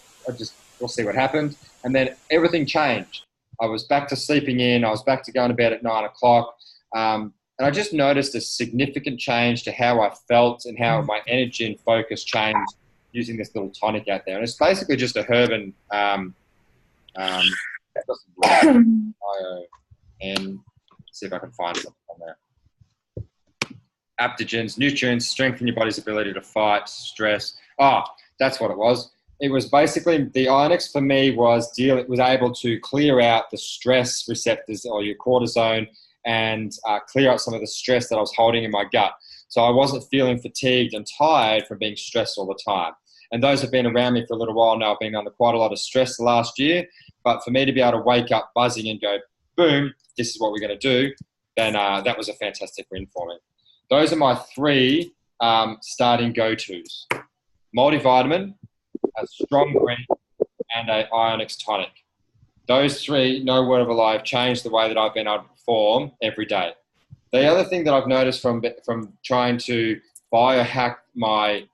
we'll see what happened. And then everything changed. I was back to sleeping in. I was back to going to bed at 9 o'clock. And I just noticed a significant change to how I felt and how my energy and focus changed using this little tonic out there. And it's basically just a herb and and see if I can find something on there. Adaptogens, nutrients, strengthen your body's ability to fight stress. Oh, that's what it was. It was basically, the Ionics for me was able to clear out the stress receptors or your cortisone and clear out some of the stress that I was holding in my gut. So I wasn't feeling fatigued and tired from being stressed all the time. And those have been around me for a little while now. I've been under quite a lot of stress the last year. But for me to be able to wake up buzzing and go, boom, this is what we're going to do, then that was a fantastic win for me. Those are my three starting go-tos. Multivitamin, a strong green, and a Ionics tonic. Those three, no word of a lie, have changed the way that I've been able to perform every day. The other thing that I've noticed from trying to biohack my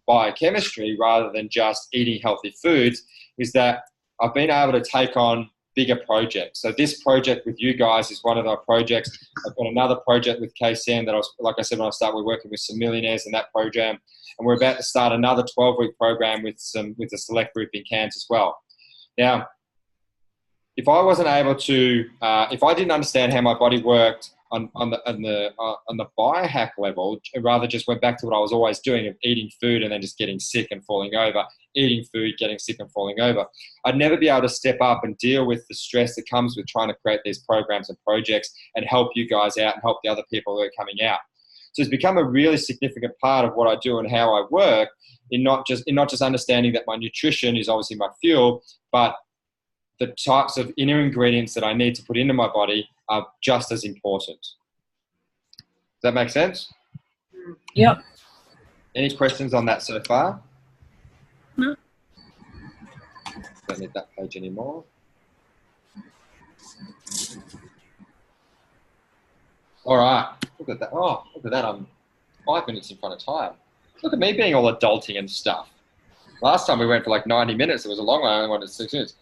biochemistry rather than just eating healthy foods is that I've been able to take on bigger projects. So this project with you guys is one of our projects. I've got another project with KCM that like I said, when I started, we're working with some millionaires in that program. And we're about to start another 12-week program with a select group in Cairns as well. Now, if I wasn't able to, if I didn't understand how my body worked on the biohack level, rather just went back to what I was always doing of eating food and then just getting sick and falling over, eating food, getting sick and falling over, I'd never be able to step up and deal with the stress that comes with trying to create these programs and projects and help you guys out and help the other people who are coming out. So it's become a really significant part of what I do and how I work in not just understanding that my nutrition is obviously my fuel, but the types of inner ingredients that I need to put into my body are just as important. Does that make sense? Yep. Any questions on that so far? No. Don't need that page anymore. All right. Look at that. Oh, look at that. I'm 5 minutes in front of time. Look at me being all adulting and stuff. Last time we went for like 90 minutes. It was a long one. I only wanted 6 minutes.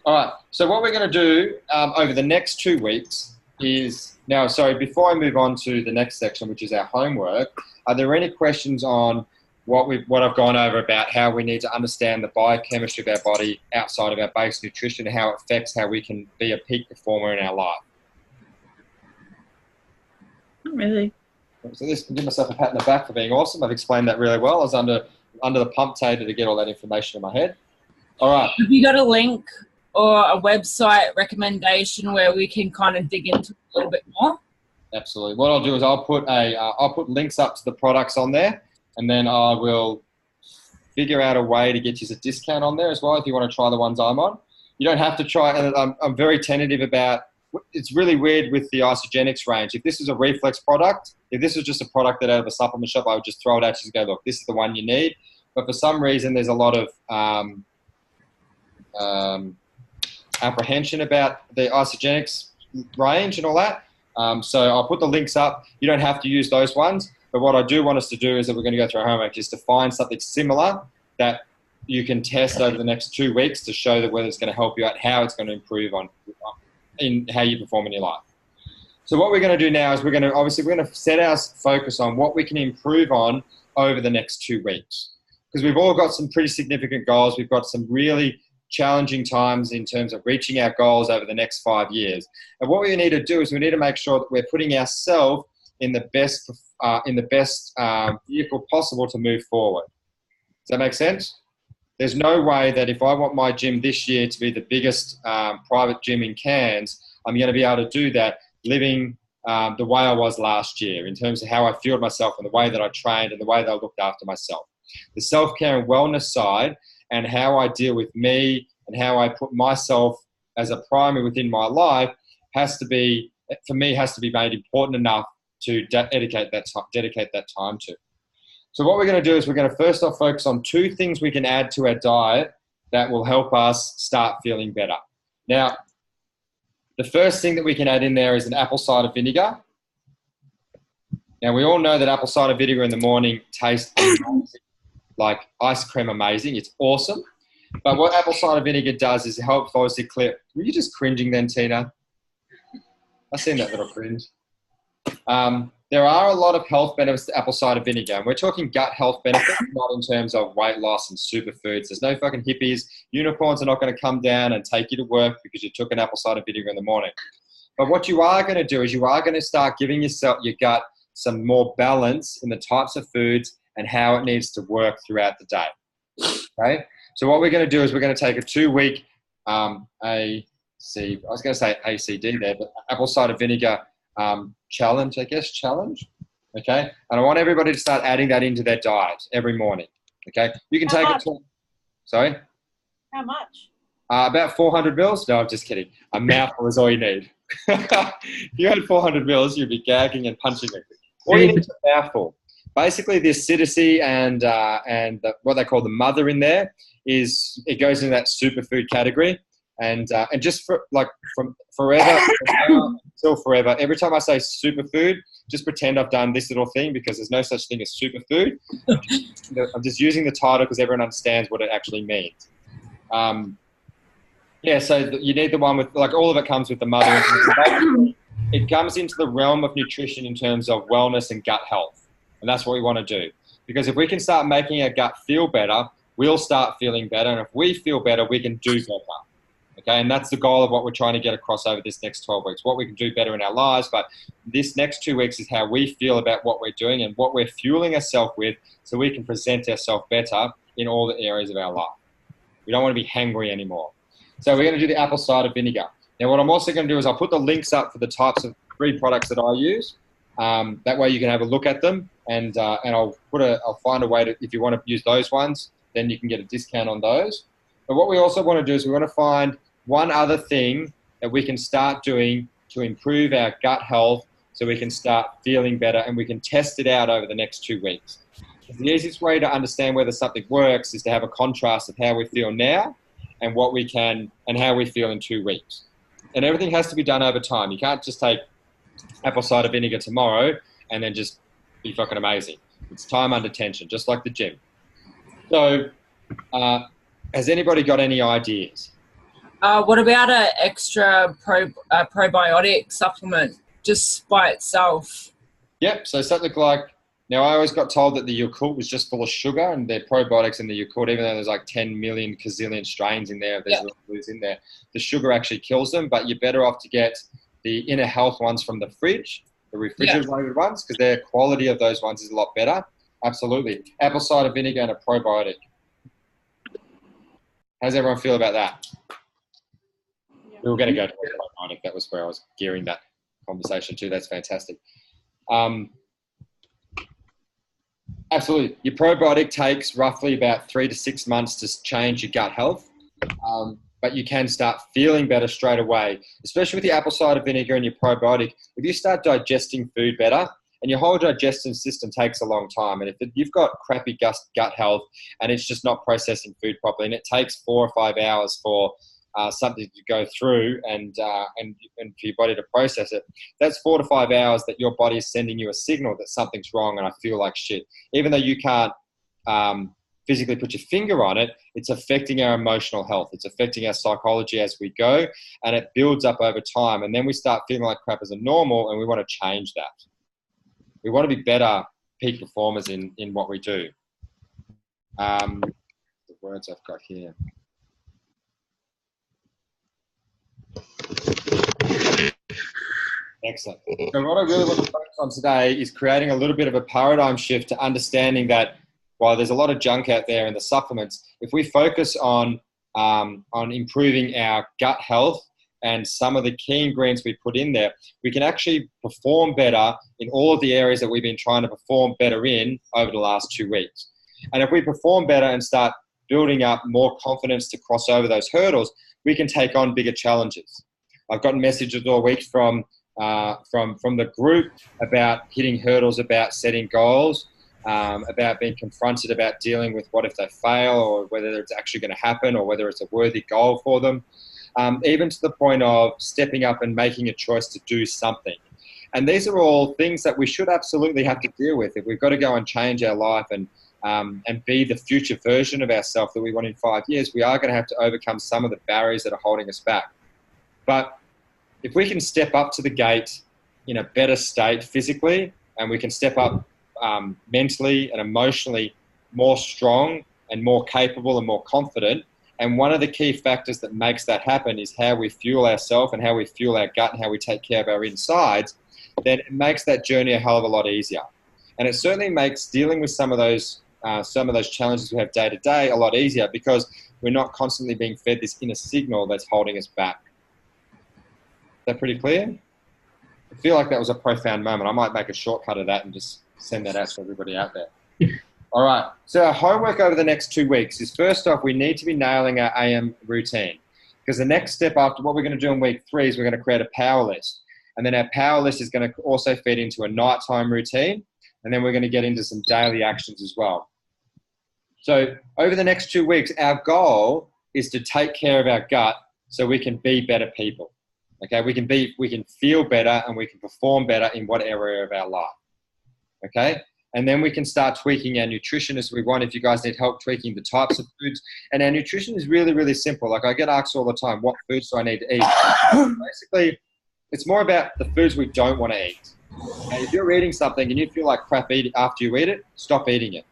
All right. So what we're going to do over the next 2 weeks is now, so before I move on to the next section, which is our homework, are there any questions on what I've gone over about how we need to understand the biochemistry of our body outside of our base nutrition, how it affects how we can be a peak performer in our life? Not really. So this can give myself a pat on the back for being awesome. I've explained that really well. I was under the pump tater to get all that information in my head. All right. Have you got a link or a website recommendation where we can kind of dig into a little bit more? Absolutely. What I'll do is I'll put links up to the products on there, and then I will figure out a way to get you a discount on there as well if you want to try the ones I'm on. You don't have to try, and I'm very tentative about it's really weird with the Isogenics range. If this was a reflex product, if this was just a product that out of a supplement shop, I would just throw it at you and go, look, this is the one you need. But for some reason, there's a lot of apprehension about the Isogenics range and all that. So I'll put the links up. You don't have to use those ones. But what I do want us to do is that we're going to go through our homework is to find something similar that you can test over the next 2 weeks to show that whether it's going to help you out, how it's going to improve on in how you perform in your life. So what we're going to do now is we're going to set our focus on what we can improve on over the next 2 weeks. Because we've all got some pretty significant goals. We've got some really challenging times in terms of reaching our goals over the next 5 years. And what we need to do is we need to make sure that we're putting ourselves in the best vehicle possible to move forward. Does that make sense? There's no way that if I want my gym this year to be the biggest private gym in Cairns, I'm going to be able to do that living the way I was last year in terms of how I fueled myself and the way that I trained and the way that I looked after myself. The self-care and wellness side and how I deal with me and how I put myself as a primary within my life has to be made important enough to dedicate that time to. So what we're going to do is we're going to first off focus on 2 things we can add to our diet that will help us start feeling better. Now, the first thing that we can add in there is an apple cider vinegar. Now, we all know that apple cider vinegar in the morning tastes amazing, like ice cream amazing. It's awesome. But what apple cider vinegar does is it helps obviously clear. Were you just cringing then, Tina? I seen that little cringe. There are a lot of health benefits to apple cider vinegar. And we're talking gut health benefits, not in terms of weight loss and superfoods. There's no fucking hippies. Unicorns are not going to come down and take you to work because you took an apple cider vinegar in the morning. But what you are going to do is you are going to start giving your gut some more balance in the types of foods and how it needs to work throughout the day. Okay? So what we're going to do is we're going to take a 2-week ACD there, but apple cider vinegar challenge. Okay. And I want everybody to start adding that into their diet every morning. Okay. You can take it to, sorry? How much? About 400 mils. No, I'm just kidding. A mouthful is all you need. If you had 400 mils, you'd be gagging and punching it. All you need is a mouthful. Basically, the acidity and what they call the mother in there is, it goes into that superfood category. And just from forever until forever, every time I say superfood, just pretend I've done this little thing because there's no such thing as superfood. I'm just using the title because everyone understands what it actually means. So you need the one with, like, all of it comes with the mother. It comes into the realm of nutrition in terms of wellness and gut health. And that's what we want to do. Because if we can start making our gut feel better, we'll start feeling better. And if we feel better, we can do better. Okay, and that's the goal of what we're trying to get across over this next 12 weeks, what we can do better in our lives. But this next 2 weeks is how we feel about what we're doing and what we're fueling ourselves with so we can present ourselves better in all the areas of our life. We don't want to be hangry anymore. So we're going to do the apple cider vinegar. Now, what I'm also going to do is I'll put the links up for the types of 3 products that I use. That way you can have a look at them, and I'll find a way to, if you want to use those ones, then you can get a discount on those. But what we also want to do is we want to find one other thing that we can start doing to improve our gut health so we can start feeling better, and we can test it out over the next 2 weeks. The easiest way to understand whether something works is to have a contrast of how we feel now and what we can and how we feel in 2 weeks. And everything has to be done over time. You can't just take apple cider vinegar tomorrow and then just be fucking amazing. It's time under tension, just like the gym. So has anybody got any ideas? What about an extra probiotic supplement just by itself? Yep. So something like, now I always got told that the Yakult was just full of sugar, and they're probiotics in the Yakult, even though there's like 10 million gazillion strains in there, there's little in there. The sugar actually kills them, but you're better off to get the inner health ones from the fridge, the refrigerated ones, because their quality of those ones is a lot better. Absolutely. Apple cider vinegar and a probiotic. How does everyone feel about that? We were going to go to probiotic. That was where I was gearing that conversation to. That's fantastic. Absolutely. Your probiotic takes roughly about 3 to 6 months to change your gut health. But but you can start feeling better straight away, especially with the apple cider vinegar and your probiotic. If you start digesting food better, and your whole digestive system takes a long time, and if you've got crappy gut health and it's just not processing food properly, and it takes 4 or 5 hours for something to go through and for your body to process it, that's 4 to 5 hours that your body is sending you a signal that something's wrong and I feel like shit. Even though you can't physically put your finger on it, it's affecting our emotional health. It's affecting our psychology as we go, and it builds up over time. And then we start feeling like crap as a normal, and we want to change that. We want to be better peak performers in what we do. The words I've got here. Excellent. So what I really want to focus on today is creating a little bit of a paradigm shift to understanding that while there's a lot of junk out there in the supplements, if we focus on improving our gut health and some of the key ingredients we put in there, we can actually perform better in all of the areas that we've been trying to perform better in over the last 2 weeks. And if we perform better and start building up more confidence to cross over those hurdles, we can take on bigger challenges. I've gotten messages all week from the group about hitting hurdles, about setting goals, about being confronted about dealing with what if they fail, or whether it's actually going to happen, or whether it's a worthy goal for them, even to the point of stepping up and making a choice to do something. And these are all things that we should absolutely have to deal with. If we've got to go and change our life and be the future version of ourselves that we want in 5 years, we are going to have to overcome some of the barriers that are holding us back. But if we can step up to the gate in a better state physically, and we can step up mentally and emotionally more strong and more capable and more confident, and one of the key factors that makes that happen is how we fuel ourselves and how we fuel our gut and how we take care of our insides, then it makes that journey a hell of a lot easier. And it certainly makes dealing with some of those challenges we have day to day a lot easier, because we're not constantly being fed this inner signal that's holding us back. Is that pretty clear? I feel like that was a profound moment. I might make a shortcut of that and just send that out to everybody out there. All right. So our homework over the next 2 weeks is, first off, we need to be nailing our AM routine, because the next step after what we're going to do in week 3 is we're going to create a power list. And then our power list is going to also feed into a nighttime routine. And then we're going to get into some daily actions as well. So over the next 2 weeks, our goal is to take care of our gut so we can be better people. Okay, we can feel better and we can perform better in what area of our life. Okay, and then we can start tweaking our nutrition as we want. If you guys need help tweaking the types of foods, and our nutrition is really, really simple. Like, I get asked all the time, what foods do I need to eat? Basically, it's more about the foods we don't want to eat. And if you're eating something and you feel like crap after you eat it, stop eating it.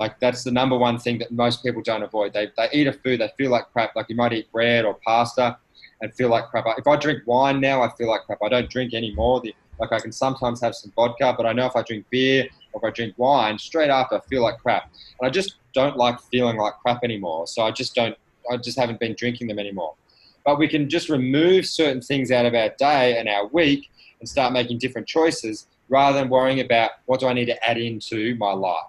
Like, that's the number one thing that most people don't avoid. They eat a food, they feel like crap. Like, you might eat bread or pasta and feel like crap. If I drink wine now, I feel like crap. I don't drink anymore. Like, I can sometimes have some vodka, but I know if I drink beer or if I drink wine, straight after I feel like crap. And I just don't like feeling like crap anymore. So I just haven't been drinking them anymore. But we can just remove certain things out of our day and our week and start making different choices, rather than worrying about what do I need to add into my life.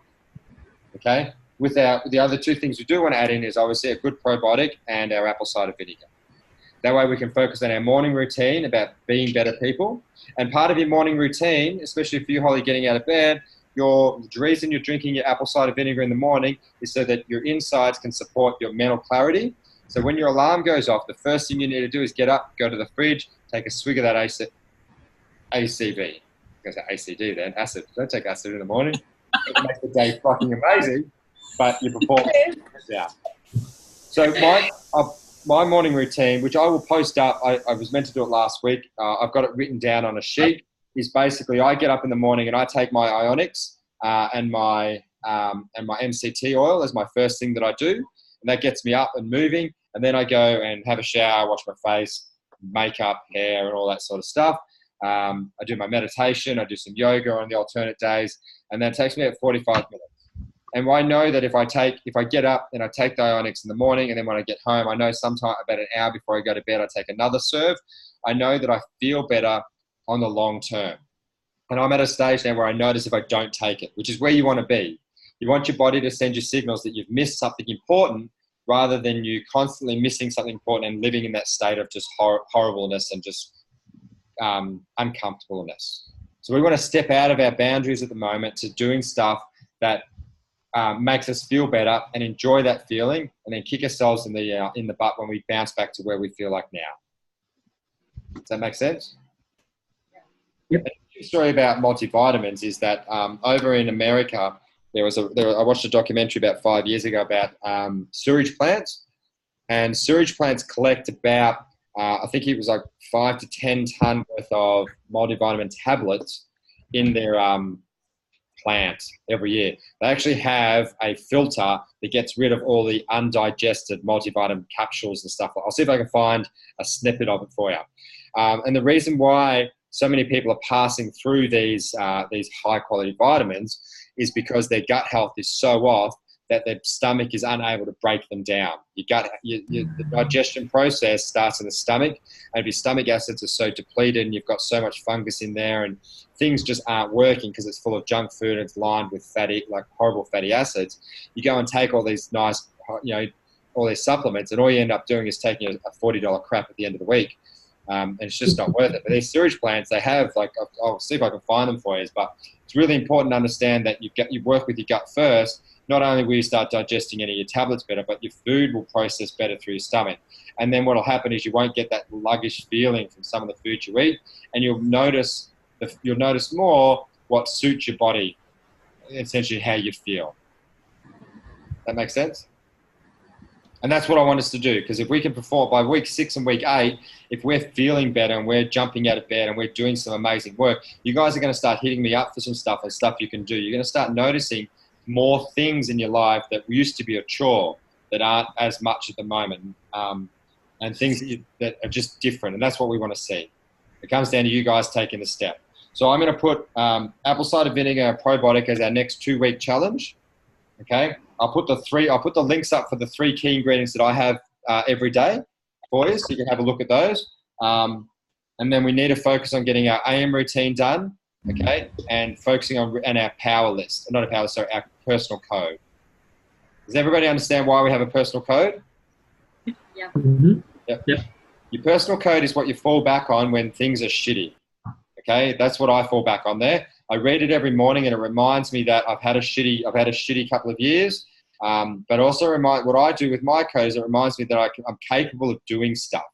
Okay? The other 2 things we do want to add in is obviously a good probiotic and our apple cider vinegar. That way we can focus on our morning routine about being better people. And part of your morning routine, especially for you, Holly, getting out of bed, the reason you're drinking your apple cider vinegar in the morning is so that your insides can support your mental clarity. So when your alarm goes off, the first thing you need to do is get up, go to the fridge, take a swig of that ACV. I was going to say ACD then, acid. Don't take acid in the morning. It makes the day fucking amazing, but you perform. Yeah. So my morning routine, which I will post up, I was meant to do it last week. I've got it written down on a sheet. Is basically I get up in the morning and I take my Ionix and my MCT oil as my first thing that I do, and that gets me up and moving. And then I go and have a shower, wash my face, makeup, hair, and all that sort of stuff. I do my meditation. I do some yoga on the alternate days, and that takes me about 45 minutes. And I know that if I get up and I take the Ionix in the morning, and then when I get home, I know sometime about an hour before I go to bed, I take another serve. I know that I feel better on the long term. And I'm at a stage now where I notice if I don't take it, which is where you want to be. You want your body to send you signals that you've missed something important, rather than you constantly missing something important and living in that state of just horribleness and just uncomfortableness. So we want to step out of our boundaries at the moment to doing stuff that makes us feel better and enjoy that feeling, and then kick ourselves in the butt when we bounce back to where we feel like now. Does that make sense? Yep. A story about multivitamins is that over in America, I watched a documentary about 5 years ago about sewage plants, and sewage plants collect about I think it was like 5 to 10 ton worth of multivitamin tablets in their plants every year. They actually have a filter that gets rid of all the undigested multivitamin capsules and stuff. I'll see if I can find a snippet of it for you. And the reason why so many people are passing through these high quality vitamins is because their gut health is so off that their stomach is unable to break them down. The digestion process starts in the stomach, and if your stomach acids are so depleted and you've got so much fungus in there and things just aren't working because it's full of junk food and it's lined with horrible fatty acids, you go and take all these nice, all these supplements, and all you end up doing is taking a $40 crap at the end of the week. And it's just not worth it. But these sewage plants, they have, I'll see if I can find them for you, but it's really important to understand that you work with your gut first. Not only will you start digesting any of your tablets better, but your food will process better through your stomach. And then what will happen is you won't get that sluggish feeling from some of the food you eat, and you'll notice more what suits your body, essentially how you feel. That makes sense? And that's what I want us to do, because if we can perform by week 6 and week 8, if we're feeling better and we're jumping out of bed and we're doing some amazing work, you guys are going to start hitting me up for some stuff and stuff you can do. You're going to start noticing more things in your life that used to be a chore that aren't as much at the moment, and things that are just different. And that's what we want to see. It comes down to you guys taking the step. So I'm going to put apple cider vinegar probiotic as our next 2-week challenge. Okay. I'll put the links up for the 3 key ingredients that I have every day for you, so you can have a look at those. And then we need to focus on getting our AM routine done. Okay, and focusing on our power list, not a power list, sorry, our personal code. Does everybody understand why we have a personal code? Yeah. Mm-hmm. Yep. Yep. Your personal code is what you fall back on when things are shitty. Okay, that's what I fall back on there. I read it every morning, and it reminds me that I've had a shitty couple of years. But also what I do with my code is it reminds me that I'm capable of doing stuff.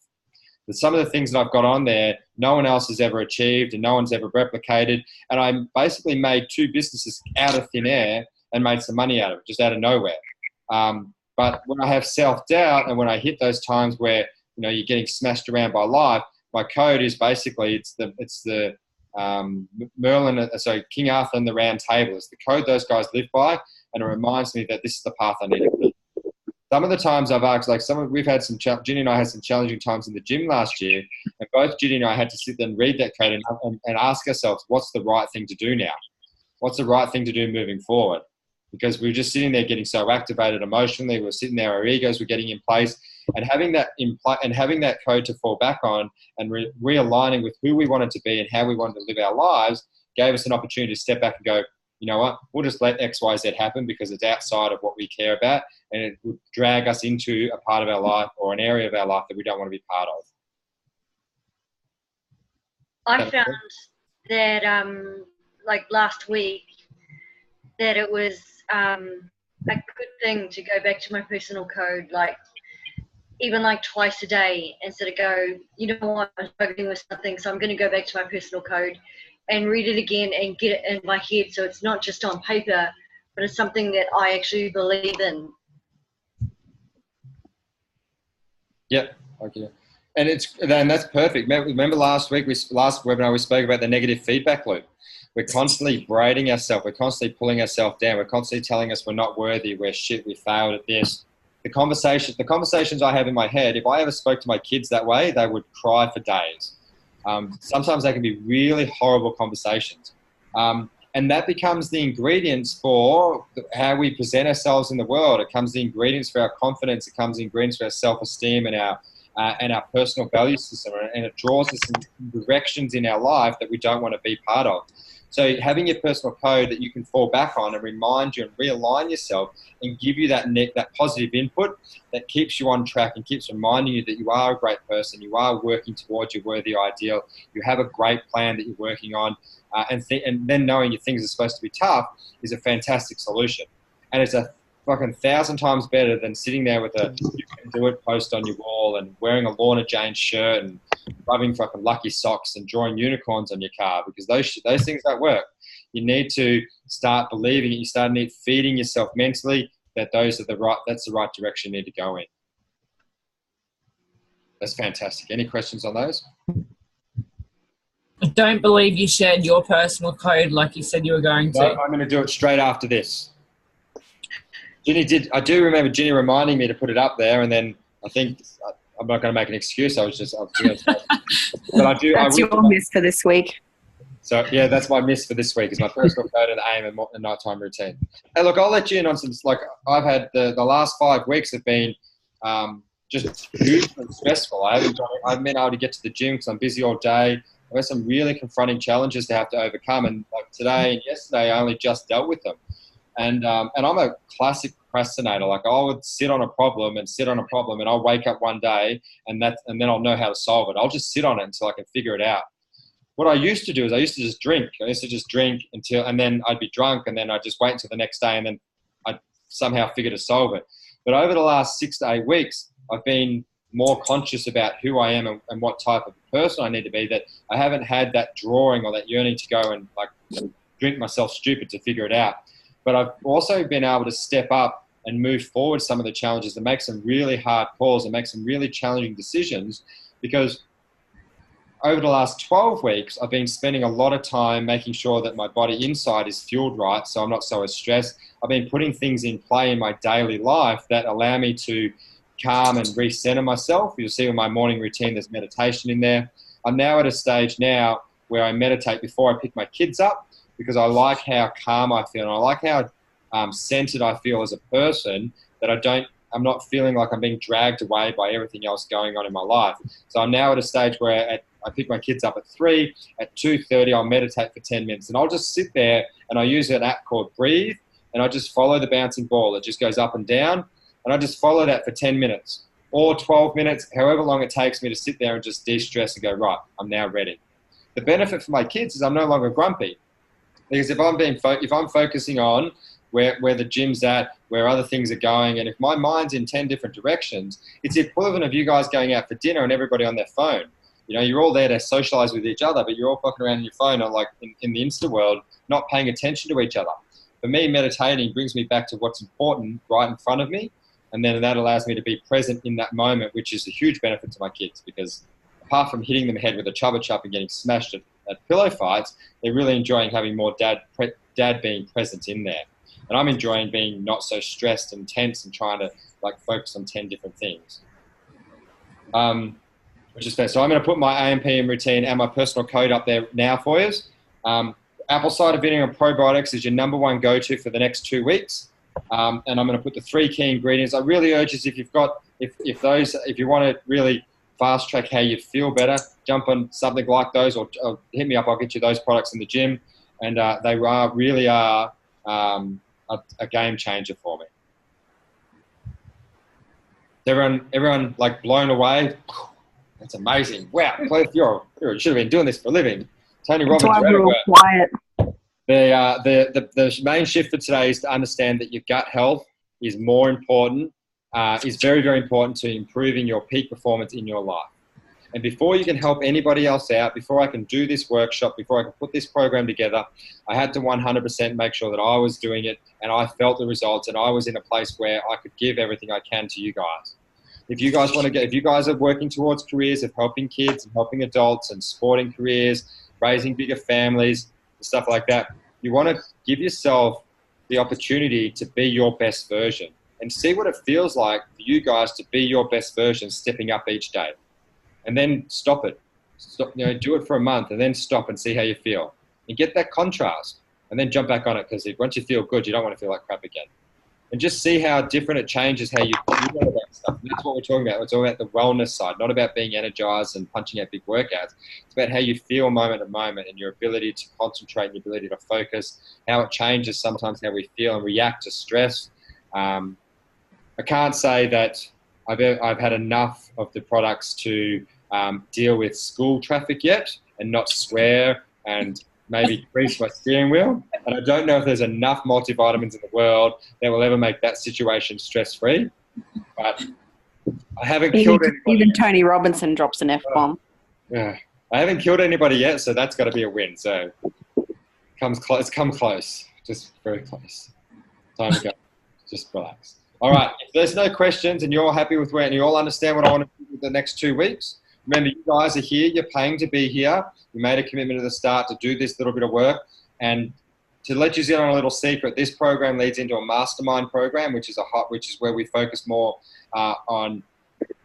But some of the things that I've got on there, no one else has ever achieved and no one's ever replicated. And I basically made 2 businesses out of thin air and made some money out of it, just out of nowhere. But when I have self-doubt and when I hit those times where you're getting smashed around by life, my code is basically it's the King Arthur and the Round Table. It's the code those guys live by, and it reminds me that this is the path I need to be. Some of the times I've asked, Ginny and I had some challenging times in the gym last year, and both Ginny and I had to sit there and read that code and ask ourselves, what's the right thing to do now? What's the right thing to do moving forward? Because we were just sitting there getting so activated emotionally. We were sitting there, our egos were getting in place, and having that code to fall back on and realigning with who we wanted to be and how we wanted to live our lives gave us an opportunity to step back and go, you know what, we'll just let X, Y, Z happen because it's outside of what we care about, and it would drag us into a part of our life or an area of our life that we don't want to be part of. I found that, last week, that it was a good thing to go back to my personal code, even twice a day, instead of go, you know what, I'm struggling with something, so I'm going to go back to my personal code and read it again and get it in my head, so it's not just on paper, but it's something that I actually believe in. Yep, okay. And that's perfect. Remember last webinar we spoke about the negative feedback loop. We're constantly berating ourselves. We're constantly pulling ourselves down. We're constantly telling us we're not worthy, we're shit, we failed at this. The conversations I have in my head, if I ever spoke to my kids that way, they would cry for days. Sometimes they can be really horrible conversations. And that becomes the ingredients for how we present ourselves in the world. It comes the ingredients for our confidence. It comes the ingredients for our self-esteem and our personal value system. And it draws us in directions in our life that we don't want to be part of. So having your personal code that you can fall back on and remind you and realign yourself and give you that positive input that keeps you on track and keeps reminding you that you are a great person, you are working towards your worthy ideal, you have a great plan that you're working on, and then knowing your things are supposed to be tough is a fantastic solution. And it's a fucking 1,000 times better than sitting there with a "you can do it" post on your wall and wearing a Lorna Jane shirt and rubbing fucking Lucky socks and drawing unicorns on your car, because those things don't work. You need to start believing it. You start feeding yourself mentally that that's the right direction you need to go in. That's fantastic. Any questions on those? I don't believe you shared your personal code like you said you were going to. No, I'm going to do it straight after this. I do remember Ginny reminding me to put it up there, and then I think I'm not going to make an excuse. But I do. That's your miss for this week. So yeah, that's my miss for this week is my personal code and aim and nighttime routine. Hey, look, I'll let you in on some. Like I've had the last 5 weeks have been just hugely stressful. I haven't been able to get to the gym because I'm busy all day. I've had some really confronting challenges to have to overcome, and like today and yesterday, I only just dealt with them. And I'm a classic procrastinator. Like I would sit on a problem, and I'll wake up one day and then I'll know how to solve it. I'll just sit on it until I can figure it out. What I used to do is I used to just drink. And then I'd be drunk, and then I'd just wait until the next day, and then I'd somehow figure to solve it. But over the last 6 to 8 weeks, I've been more conscious about who I am and what type of person I need to be, that I haven't had that drawing or that yearning to go and like drink myself stupid to figure it out. But I've also been able to step up and move forward some of the challenges and make some really hard calls and make some really challenging decisions, because over the last 12 weeks, I've been spending a lot of time making sure that my body inside is fueled right, so I'm not so stressed. I've been putting things in play in my daily life that allow me to calm and recenter myself. You'll see with my morning routine, there's meditation in there. I'm now at a stage now where I meditate before I pick my kids up, because I like how calm I feel, and I like how centered I feel as a person, that I'm not feeling like I'm being dragged away by everything else going on in my life. So I'm now at a stage where I pick my kids up at 3, at 2:30 I'll meditate for 10 minutes, and I'll just sit there and I use an app called Breathe, and I just follow the bouncing ball. It just goes up and down, and I just follow that for 10 minutes or 12 minutes, however long it takes me to sit there and just de-stress and go, right, I'm now ready. The benefit for my kids is I'm no longer grumpy. Because if I'm focusing on where the gym's at, where other things are going, and if my mind's in 10 different directions, it's the equivalent of you guys going out for dinner and everybody on their phone. You know, you're all there to socialize with each other, but you're all fucking around on your phone, or like in the Insta world, not paying attention to each other. For me, meditating brings me back to what's important right in front of me, and then that allows me to be present in that moment, which is a huge benefit to my kids, because apart from hitting them head with a chubba chup and getting smashed at pillow fights, they're really enjoying having more dad being present in there. And I'm enjoying being not so stressed and tense and trying to like focus on 10 different things. Which is fair. So I'm going to put my AM/PM routine and my personal code up there now for you. Apple cider vinegar and probiotics is your #1 go-to for the next 2 weeks. And I'm going to put the 3 key ingredients. I really urge you, if you want to really fast track how you feel better, jump on something like those, or hit me up. I'll get you those products in the gym, and they really are a game changer for me. Everyone like blown away. That's amazing! Wow, Cliff, you should have been doing this for a living. Tony Robbins. That's why we're all quiet. The main shift for today is to understand that your gut health is more important. Is very, very important to improving your peak performance in your life. And before you can help anybody else out, before I can do this workshop, before I can put this program together, I had to 100% make sure that I was doing it and I felt the results, and I was in a place where I could give everything I can to you guys. If you guys are working towards careers of helping kids and helping adults and sporting careers, raising bigger families, stuff like that, you want to give yourself the opportunity to be your best version and see what it feels like for you guys to be your best version, stepping up each day. And then stop it. Do it for a month and then stop and see how you feel. And get that contrast and then jump back on it, because once you feel good, you don't want to feel like crap again. and just see how different it changes how you feel about stuff. And that's what we're talking about. We're talking about the wellness side, not about being energized and punching out big workouts. It's about how you feel moment to moment and your ability to concentrate and your ability to focus, how it changes sometimes how we feel and react to stress. I can't say that I've had enough of the products to deal with school traffic yet and not swear and maybe grease my steering wheel. And I don't know if there's enough multivitamins in the world that will ever make that situation stress-free. But I haven't killed anybody. Even Tony Robinson drops an F-bomb. Yeah, I haven't killed anybody yet, so that's got to be a win. So it's come close, just very close. Time to go. Just relax. All right, if there's no questions and you're all happy with where, and you all understand what I want to do with the next 2 weeks, remember, you guys are here. You're paying to be here. You made a commitment at the start to do this little bit of work. And to let you in on a little secret, this program leads into a mastermind program, which is where we focus more on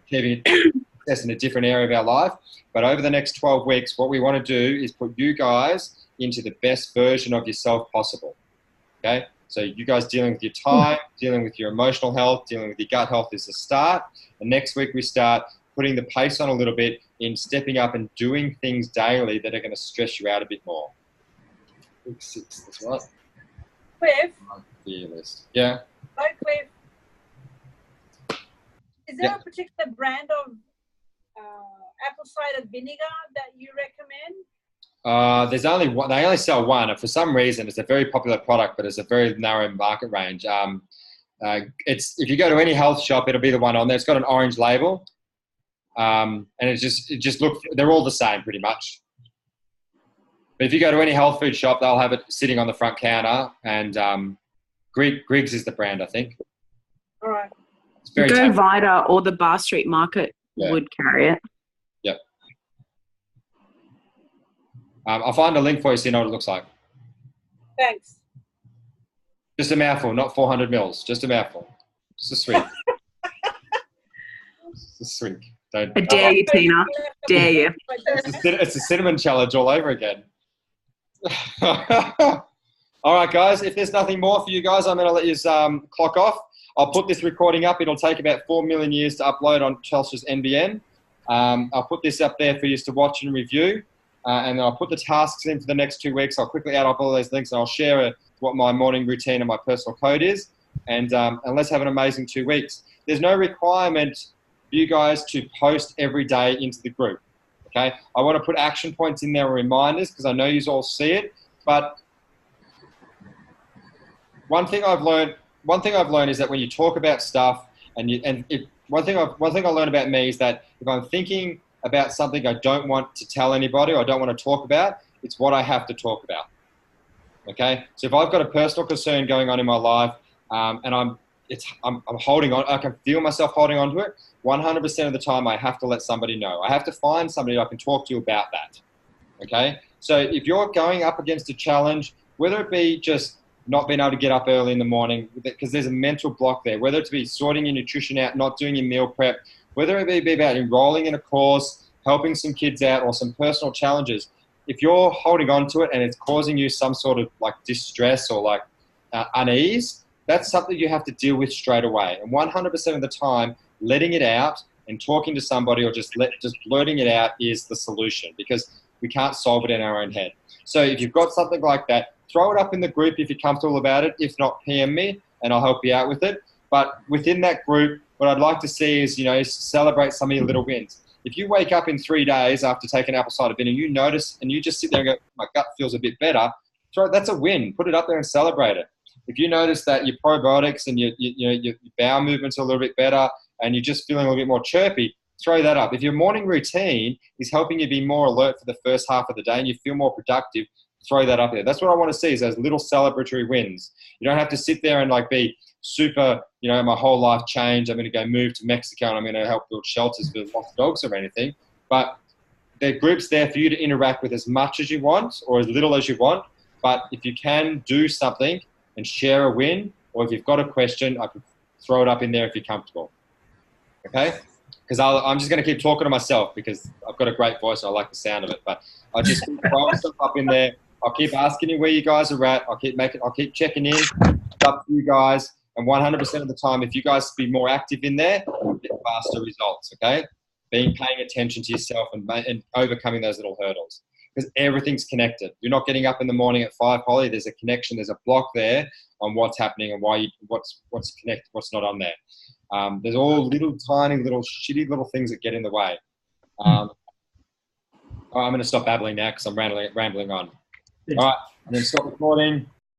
achieving success in a different area of our life. But over the next 12 weeks, what we want to do is put you guys into the best version of yourself possible. Okay? So you guys dealing with your time, dealing with your emotional health, dealing with your gut health is the start. And next week we start putting the pace on a little bit in stepping up and doing things daily that are going to stress you out a bit more. Week 6, that's right. Cliff. Fearless. Yeah. Hi, Cliff. Is there a particular brand of apple cider vinegar that you recommend? There's only one. They only sell one, and for some reason, it's a very popular product, but it's a very narrow market range. It's if you go to any health shop, it'll be the one on there. It's got an orange label. And it just looks, they're all the same pretty much. But if you go to any health food shop, they'll have it sitting on the front counter, and Griggs is the brand, I think. All right. It's very Go Vita or the Bar Street Market would carry it. Yep. I'll find a link for you so you know what it looks like. Thanks. Just a mouthful, not 400 mils. Just a mouthful. Just a swig. Just a swig. I dare you, Tina. Dare you. It's a cinnamon challenge all over again. All right, guys. If there's nothing more for you guys, I'm going to let you clock off. I'll put this recording up. It'll take about 4 million years to upload on Telstra's NBN. I'll put this up there for you to watch and review. And I'll put the tasks in for the next 2 weeks. I'll quickly add up all those links, and I'll share what my morning routine and my personal code is. And let's have an amazing 2 weeks. There's no requirement for you guys to post every day into the group. Okay, I want to put action points in there and reminders because I know you all see it. But one thing I've learned is that when you talk about stuff, one thing I learned about me is that if I'm thinking about something I don't want to tell anybody or I don't want to talk about, it's what I have to talk about. Okay, so if I've got a personal concern going on in my life and I'm holding on, I can feel myself holding on to it. 100% of the time, I have to let somebody know. I have to find somebody I can talk to about that. Okay, so if you're going up against a challenge, whether it be just not being able to get up early in the morning because there's a mental block there, whether it be sorting your nutrition out, not doing your meal prep, whether it be about enrolling in a course, helping some kids out, or some personal challenges, if you're holding on to it and it's causing you some sort of like distress or like unease, that's something you have to deal with straight away. And 100% of the time, letting it out and talking to somebody or just blurting it out is the solution because we can't solve it in our own head. So if you've got something like that, throw it up in the group if you're comfortable about it. If not, PM me and I'll help you out with it. But within that group, what I'd like to see is, celebrate some of your little wins. If you wake up in 3 days after taking apple cider vinegar, you notice and you just sit there and go, my gut feels a bit better, that's a win. Put it up there and celebrate it. If you notice that your probiotics and your bowel movements are a little bit better and you're just feeling a little bit more chirpy, throw that up. If your morning routine is helping you be more alert for the first half of the day and you feel more productive, throw that up there. That's what I want to see is those little celebratory wins. You don't have to sit there and be super, my whole life changed. I'm going to go move to Mexico and I'm going to help build shelters for lost dogs or anything. But the group's there for you to interact with as much as you want or as little as you want. But if you can do something and share a win, or if you've got a question, I can throw it up in there if you're comfortable. Okay? Because I'm just going to keep talking to myself because I've got a great voice and I like the sound of it. But I just keep throwing stuff up in there. I'll keep asking you where you guys are at. I'll keep checking in. It's up to you guys. And 100% of the time, if you guys be more active in there, you'll get faster results, okay? Paying attention to yourself and overcoming those little hurdles. Because everything's connected. You're not getting up in the morning at 5, Holly. There's a connection. There's a block there on what's happening and what's connected, what's not on there. There's all little tiny little shitty little things that get in the way. I'm going to stop babbling now because I'm rambling on. Yeah. All right, I'm going to stop recording.